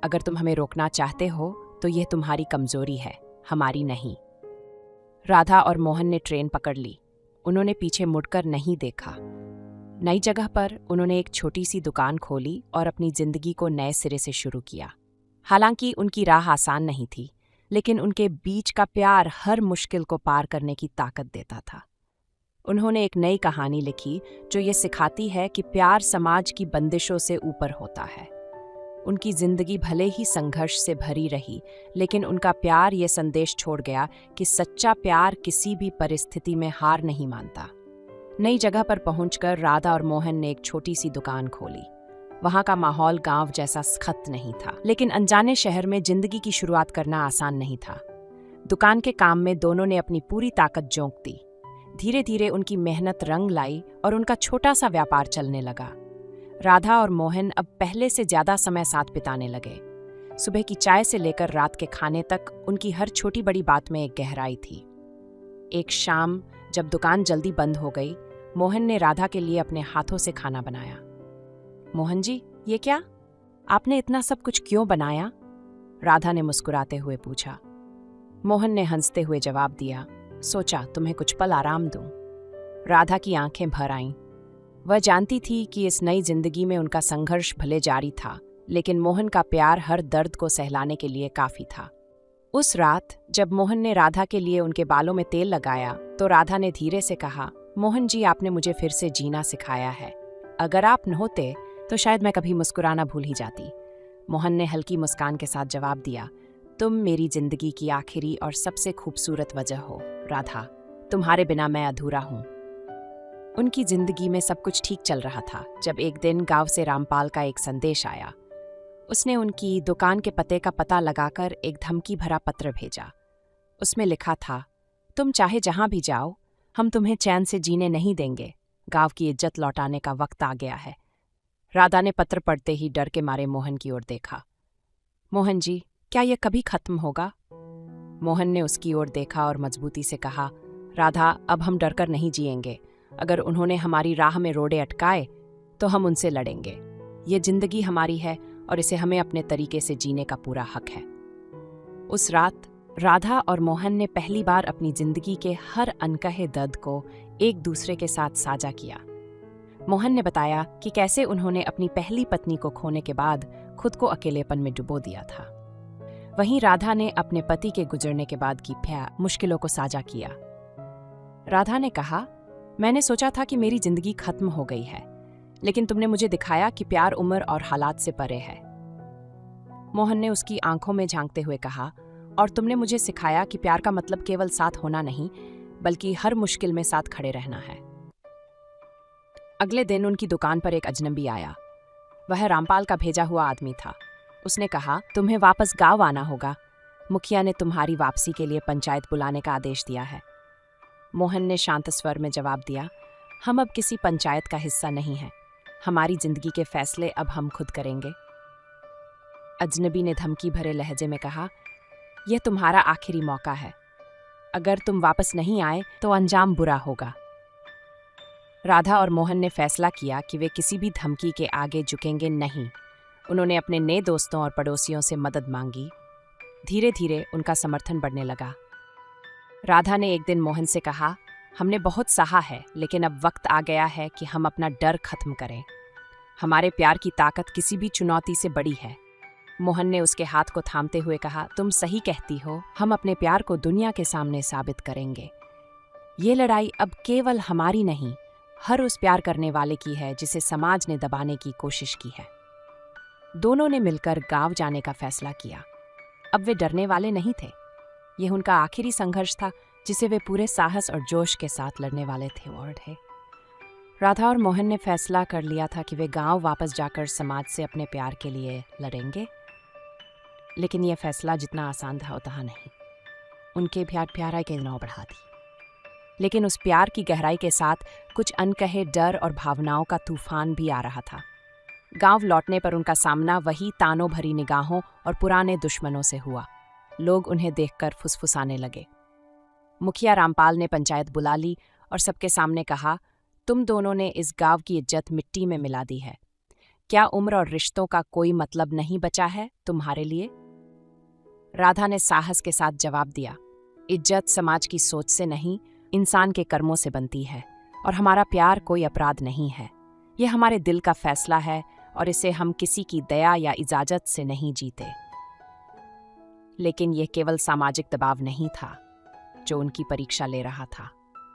अगर तुम हमें रोकना चाहते हो तो यह तुम्हारी कमजोरी है, हमारी नहीं। राधा और मोहन ने ट्रेन पकड़ ली। उन्होंने पीछे मुड़कर नहीं देखा। नई जगह पर उन्होंने एक छोटी सी दुकान खोली और अपनी जिंदगी को नए सिरे से शुरू किया। हालांकि उनकी राह आसान नहीं थी, लेकिन उनके बीच का प्यार हर मुश्किल को पार करने की ताकत देता था। उन्होंने एक नई कहानी लिखी जो ये सिखाती है कि प्यार समाज की बंदिशों से ऊपर होता है। उनकी जिंदगी भले ही संघर्ष से भरी रही, लेकिन उनका प्यार ये संदेश छोड़ गया कि सच्चा प्यार किसी भी परिस्थिति में हार नहीं मानता। नई जगह पर पहुंचकर राधा और मोहन ने एक छोटी सी दुकान खोली। वहां का माहौल गांव जैसा सख्त नहीं था, लेकिन अनजाने शहर में जिंदगी की शुरुआत करना आसान नहीं था। दुकान के काम में दोनों ने अपनी पूरी ताकत झोंक दी। धीरे धीरे उनकी मेहनत रंग लाई और उनका छोटा सा व्यापार चलने लगा। राधा और मोहन अब पहले से ज्यादा समय साथ बिताने लगे। सुबह की चाय से लेकर रात के खाने तक उनकी हर छोटी बड़ी बात में एक गहराई थी। एक शाम जब दुकान जल्दी बंद हो गई, मोहन ने राधा के लिए अपने हाथों से खाना बनाया। मोहन जी, ये क्या? आपने इतना सब कुछ क्यों बनाया? राधा ने मुस्कुराते हुए पूछा। मोहन ने हंसते हुए जवाब दिया, सोचा तुम्हें कुछ पल आराम दूं। राधा की आंखें भर आईं। वह जानती थी कि इस नई जिंदगी में उनका संघर्ष भले जारी था, लेकिन मोहन का प्यार हर दर्द को सहलाने के लिए काफी था। उस रात जब मोहन ने राधा के लिए उनके बालों में तेल लगाया, तो राधा ने धीरे से कहा, मोहन जी, आपने मुझे फिर से जीना सिखाया है। अगर आप न होते तो शायद मैं कभी मुस्कुराना भूल ही जाती। मोहन ने हल्की मुस्कान के साथ जवाब दिया, तुम मेरी जिंदगी की आखिरी और सबसे खूबसूरत वजह हो राधा। तुम्हारे बिना मैं अधूरा हूं। उनकी जिंदगी में सब कुछ ठीक चल रहा था जब एक दिन गांव से रामपाल का एक संदेश आया। उसने उनकी दुकान के पते का पता लगाकर एक धमकी भरा पत्र भेजा। उसमें लिखा था, तुम चाहे जहां भी जाओ, हम तुम्हें चैन से जीने नहीं देंगे। गांव की इज्जत लौटाने का वक्त आ गया है। राधा ने पत्र पढ़ते ही डर के मारे मोहन की ओर देखा। मोहन जी, क्या यह कभी खत्म होगा? मोहन ने उसकी ओर देखा और मजबूती से कहा, राधा, अब हम डरकर नहीं जिएंगे। अगर उन्होंने हमारी राह में रोड़े अटकाए तो हम उनसे लड़ेंगे। ये जिंदगी हमारी है और इसे हमें अपने तरीके से जीने का पूरा हक है। उस रात राधा और मोहन ने पहली बार अपनी जिंदगी के हर अनकहे दर्द को एक दूसरे के साथ साझा किया। मोहन ने बताया कि कैसे उन्होंने अपनी पहली पत्नी को खोने के बाद खुद को अकेलेपन में डुबो दिया था। वहीं राधा ने अपने पति के गुजरने के बाद की मुश्किलों को साझा किया। राधा ने कहा, मैंने सोचा था कि मेरी जिंदगी खत्म हो गई है, लेकिन तुमने मुझे दिखाया कि प्यार उम्र और हालात से परे है। मोहन ने उसकी आंखों में झांकते हुए कहा, और तुमने मुझे सिखाया कि प्यार का मतलब केवल साथ होना नहीं, बल्कि हर मुश्किल में साथ खड़े रहना है। अगले दिन उनकी दुकान पर एक अजनबी आया। वह रामपाल का भेजा हुआ आदमी था। उसने कहा, तुम्हें वापस गांव आना होगा। मुखिया ने तुम्हारी वापसी के लिए पंचायत बुलाने का आदेश दिया है। मोहन ने शांत स्वर में जवाब दिया, हम अब किसी पंचायत का हिस्सा नहीं हैं। हमारी जिंदगी के फैसले अब हम खुद करेंगे। अजनबी ने धमकी भरे लहजे में कहा, यह तुम्हारा आखिरी मौका है। अगर तुम वापस नहीं आए तो अंजाम बुरा होगा। राधा और मोहन ने फैसला किया कि वे किसी भी धमकी के आगे झुकेंगे नहीं। उन्होंने अपने नए दोस्तों और पड़ोसियों से मदद मांगी। धीरे धीरे उनका समर्थन बढ़ने लगा। राधा ने एक दिन मोहन से कहा, हमने बहुत सहा है, लेकिन अब वक्त आ गया है कि हम अपना डर खत्म करें। हमारे प्यार की ताकत किसी भी चुनौती से बड़ी है। मोहन ने उसके हाथ को थामते हुए कहा, तुम सही कहती हो, हम अपने प्यार को दुनिया के सामने साबित करेंगे। ये लड़ाई अब केवल हमारी नहीं, हर उस प्यार करने वाले की है जिसे समाज ने दबाने की कोशिश की है। दोनों ने मिलकर गांव जाने का फैसला किया। अब वे डरने वाले नहीं थे। यह उनका आखिरी संघर्ष था जिसे वे पूरे साहस और जोश के साथ लड़ने वाले थे। राधा और मोहन ने फैसला कर लिया था कि वे गांव वापस जाकर समाज से अपने प्यार के लिए लड़ेंगे। लेकिन यह फैसला जितना आसान था उतना नहीं। उनके प्यार के नाव बढ़ा दी। लेकिन उस प्यार की गहराई के साथ कुछ अनकहे डर और भावनाओं का तूफान भी आ रहा था। गांव लौटने पर उनका सामना वही तानों भरी निगाहों और पुराने दुश्मनों से हुआ। लोग उन्हें देखकर फुसफुसाने लगे। मुखिया रामपाल ने पंचायत बुला ली और सबके सामने कहा, तुम दोनों ने इस गांव की इज्जत मिट्टी में मिला दी है। क्या उम्र और रिश्तों का कोई मतलब नहीं बचा है तुम्हारे लिए? राधा ने साहस के साथ जवाब दिया, इज्जत समाज की सोच से नहीं, इंसान के कर्मों से बनती है, और हमारा प्यार कोई अपराध नहीं है। ये हमारे दिल का फैसला है और इसे हम किसी की दया या इजाजत से नहीं जीते। लेकिन यह केवल सामाजिक दबाव नहीं था जो उनकी परीक्षा ले रहा था।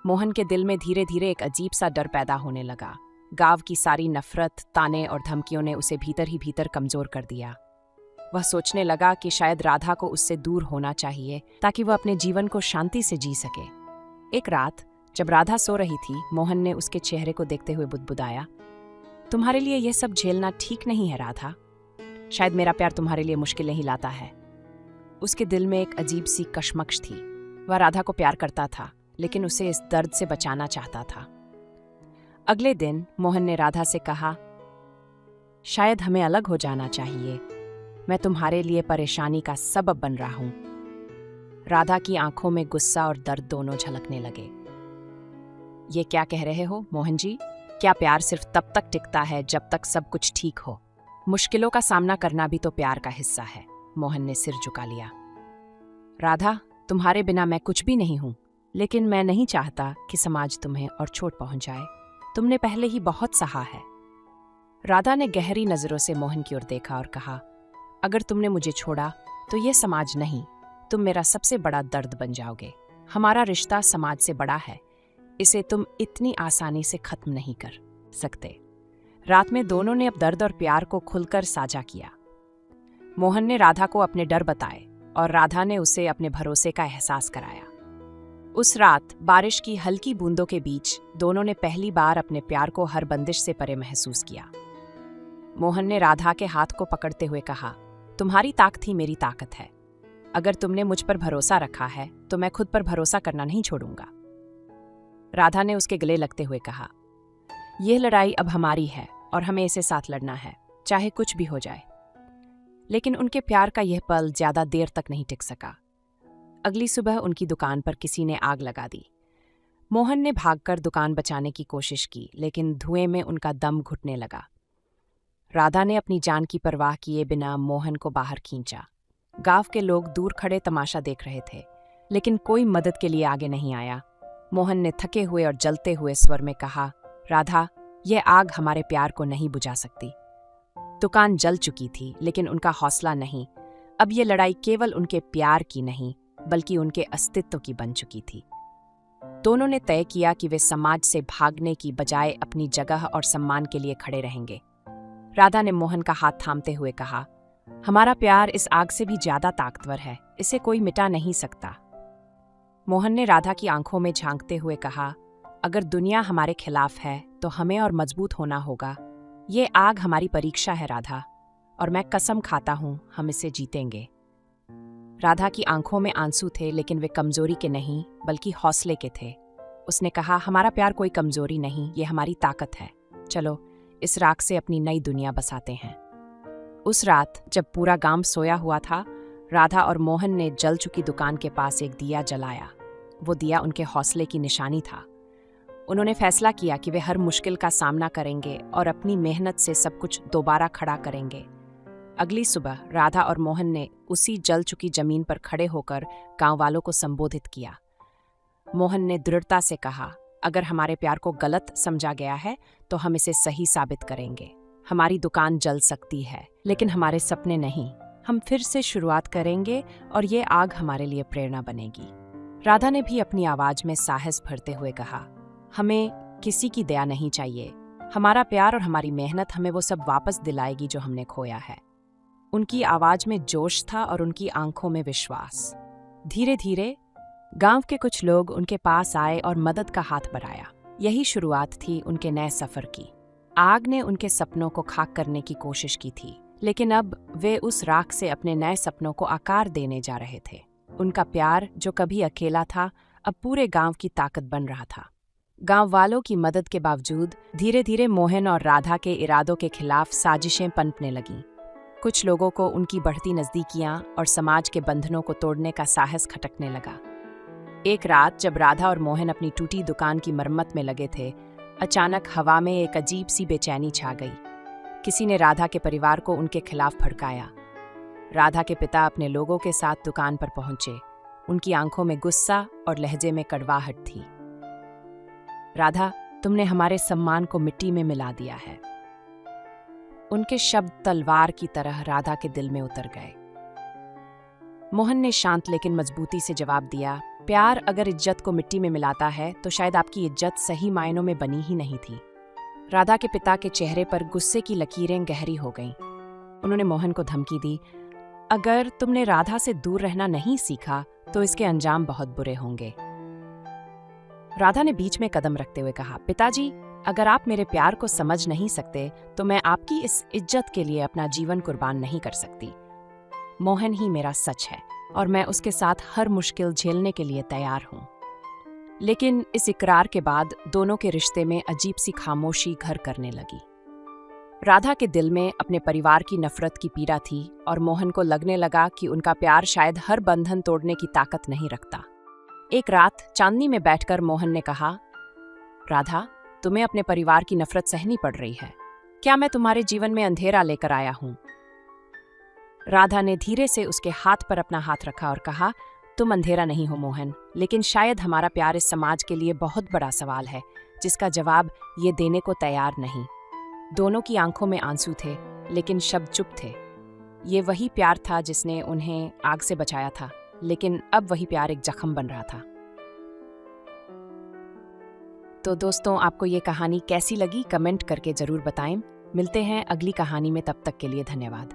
मोहन के दिल में धीरे धीरे एक अजीब सा डर पैदा होने लगा। गांव की सारी नफरत, ताने और धमकियों ने उसे भीतर ही भीतर कमजोर कर दिया। वह सोचने लगा कि शायद राधा को उससे दूर होना चाहिए ताकि वह अपने जीवन को शांति से जी सके। एक रात जब राधा सो रही थी, मोहन ने उसके चेहरे को देखते हुए बुदबुदाया, तुम्हारे लिए यह सब झेलना ठीक नहीं है राधा। शायद मेरा प्यार तुम्हारे लिए मुश्किलें ही लाता है। उसके दिल में एक अजीब सी कशमकश थी। वह राधा को प्यार करता था, लेकिन उसे इस दर्द से बचाना चाहता था। अगले दिन मोहन ने राधा से कहा, शायद हमें अलग हो जाना चाहिए। मैं तुम्हारे लिए परेशानी का सबब बन रहा हूं। राधा की आंखों में गुस्सा और दर्द दोनों झलकने लगे। ये क्या कह रहे हो मोहन जी? क्या प्यार सिर्फ तब तक टिकता है जब तक सब कुछ ठीक हो? मुश्किलों का सामना करना भी तो प्यार का हिस्सा है। मोहन ने सिर झुका लिया। राधा, तुम्हारे बिना मैं कुछ भी नहीं हूं, लेकिन मैं नहीं चाहता कि समाज तुम्हें और चोट पहुंचाए। तुमने पहले ही बहुत सहा है। राधा ने गहरी नजरों से मोहन की ओर देखा और कहा, अगर तुमने मुझे छोड़ा तो ये समाज नहीं, तुम मेरा सबसे बड़ा दर्द बन जाओगे। हमारा रिश्ता समाज से बड़ा है, इसे तुम इतनी आसानी से खत्म नहीं कर सकते। रात में दोनों ने अब दर्द और प्यार को खुलकर साझा किया। मोहन ने राधा को अपने डर बताए और राधा ने उसे अपने भरोसे का एहसास कराया। उस रात बारिश की हल्की बूंदों के बीच दोनों ने पहली बार अपने प्यार को हर बंदिश से परे महसूस किया। मोहन ने राधा के हाथ को पकड़ते हुए कहा, तुम्हारी ताकत ही मेरी ताकत है। अगर तुमने मुझ पर भरोसा रखा है तो मैं खुद पर भरोसा करना नहीं छोड़ूंगा। राधा ने उसके गले लगते हुए कहा, यह लड़ाई अब हमारी है और हमें इसे साथ लड़ना है, चाहे कुछ भी हो जाए। लेकिन उनके प्यार का यह पल ज्यादा देर तक नहीं टिक सका। अगली सुबह उनकी दुकान पर किसी ने आग लगा दी। मोहन ने भागकर दुकान बचाने की कोशिश की, लेकिन धुएं में उनका दम घुटने लगा। राधा ने अपनी जान की परवाह किए बिना मोहन को बाहर खींचा। गांव के लोग दूर खड़े तमाशा देख रहे थे, लेकिन कोई मदद के लिए आगे नहीं आया। मोहन ने थके हुए और जलते हुए स्वर में कहा, राधा, यह आग हमारे प्यार को नहीं बुझा सकती। दुकान जल चुकी थी, लेकिन उनका हौसला नहीं। अब यह लड़ाई केवल उनके प्यार की नहीं, बल्कि उनके अस्तित्व की बन चुकी थी। दोनों ने तय किया कि वे समाज से भागने की बजाय अपनी जगह और सम्मान के लिए खड़े रहेंगे। राधा ने मोहन का हाथ थामते हुए कहा, हमारा प्यार इस आग से भी ज्यादा ताकतवर है, इसे कोई मिटा नहीं सकता। मोहन ने राधा की आंखों में झांकते हुए कहा, अगर दुनिया हमारे खिलाफ है तो हमें और मजबूत होना होगा। ये आग हमारी परीक्षा है राधा, और मैं कसम खाता हूं हम इसे जीतेंगे। राधा की आंखों में आंसू थे, लेकिन वे कमजोरी के नहीं बल्कि हौसले के थे। उसने कहा, हमारा प्यार कोई कमजोरी नहीं, ये हमारी ताकत है। चलो इस राख से अपनी नई दुनिया बसाते हैं। उस रात जब पूरा गांव सोया हुआ था, राधा और मोहन ने जल चुकी दुकान के पास एक दिया जलाया। वो दिया उनके हौसले की निशानी था। उन्होंने फैसला किया कि वे हर मुश्किल का सामना करेंगे और अपनी मेहनत से सब कुछ दोबारा खड़ा करेंगे। अगली सुबह राधा और मोहन ने उसी जल चुकी जमीन पर खड़े होकर गांव वालों को संबोधित किया। मोहन ने दृढ़ता से कहा, अगर हमारे प्यार को गलत समझा गया है तो हम इसे सही साबित करेंगे। हमारी दुकान जल सकती है, लेकिन हमारे सपने नहीं। हम फिर से शुरुआत करेंगे और ये आग हमारे लिए प्रेरणा बनेगी। राधा ने भी अपनी आवाज में साहस भरते हुए कहा, हमें किसी की दया नहीं चाहिए। हमारा प्यार और हमारी मेहनत हमें वो सब वापस दिलाएगी जो हमने खोया है। उनकी आवाज में जोश था और उनकी आंखों में विश्वास। धीरे धीरे गांव के कुछ लोग उनके पास आए और मदद का हाथ बढ़ाया। यही शुरुआत थी उनके नए सफर की। आग ने उनके सपनों को खाक करने की कोशिश की थी, लेकिन अब वे उस राख से अपने नए सपनों को आकार देने जा रहे थे। उनका प्यार जो कभी अकेला था, अब पूरे गांव की ताकत बन रहा था। गांव वालों की मदद के बावजूद धीरे धीरे मोहन और राधा के इरादों के खिलाफ साजिशें पनपने लगीं। कुछ लोगों को उनकी बढ़ती नजदीकियां और समाज के बंधनों को तोड़ने का साहस खटकने लगा। एक रात जब राधा और मोहन अपनी टूटी दुकान की मरम्मत में लगे थे, अचानक हवा में एक अजीब सी बेचैनी छा गई। किसी ने राधा के परिवार को उनके खिलाफ भड़काया। राधा के पिता अपने लोगों के साथ दुकान पर पहुंचे। उनकी आंखों में गुस्सा और लहजे में कड़वाहट थी। राधा, तुमने हमारे सम्मान को मिट्टी में मिला दिया है। उनके शब्द तलवार की तरह राधा के दिल में उतर गए। मोहन ने शांत लेकिन मजबूती से जवाब दिया, प्यार अगर इज्जत को मिट्टी में मिलाता है तो शायद आपकी इज्जत सही मायनों में बनी ही नहीं थी। राधा के पिता के चेहरे पर गुस्से की लकीरें गहरी हो गईं। उन्होंने मोहन को धमकी दी, अगर तुमने राधा से दूर रहना नहीं सीखा तो इसके अंजाम बहुत बुरे होंगे। राधा ने बीच में कदम रखते हुए कहा, पिताजी, अगर आप मेरे प्यार को समझ नहीं सकते तो मैं आपकी इस इज्जत के लिए अपना जीवन कुर्बान नहीं कर सकती। मोहन ही मेरा सच है और मैं उसके साथ हर मुश्किल झेलने के लिए तैयार हूं। लेकिन इस इकरार के बाद दोनों के रिश्ते में अजीब सी खामोशी घर करने लगी। राधा के दिल में अपने परिवार की नफरत की पीड़ा थी और मोहन को लगने लगा कि उनका प्यार शायद हर बंधन तोड़ने की ताकत नहीं रखता। एक रात चांदनी में बैठकर मोहन ने कहा, राधा, तुम्हें अपने परिवार की नफरत सहनी पड़ रही है। क्या मैं तुम्हारे जीवन में अंधेरा लेकर आया हूं? राधा ने धीरे से उसके हाथ पर अपना हाथ रखा और कहा, तुम अंधेरा नहीं हो मोहन, लेकिन शायद हमारा प्यार इस समाज के लिए बहुत बड़ा सवाल है जिसका जवाब ये देने को तैयार नहीं। दोनों की आंखों में आंसू थे लेकिन शब्द चुप थे। ये वही प्यार था जिसने उन्हें आग से बचाया था, लेकिन अब वही प्यार एक जख्म बन रहा था। तो दोस्तों, आपको ये कहानी कैसी लगी कमेंट करके जरूर बताएं। मिलते हैं अगली कहानी में, तब तक के लिए धन्यवाद।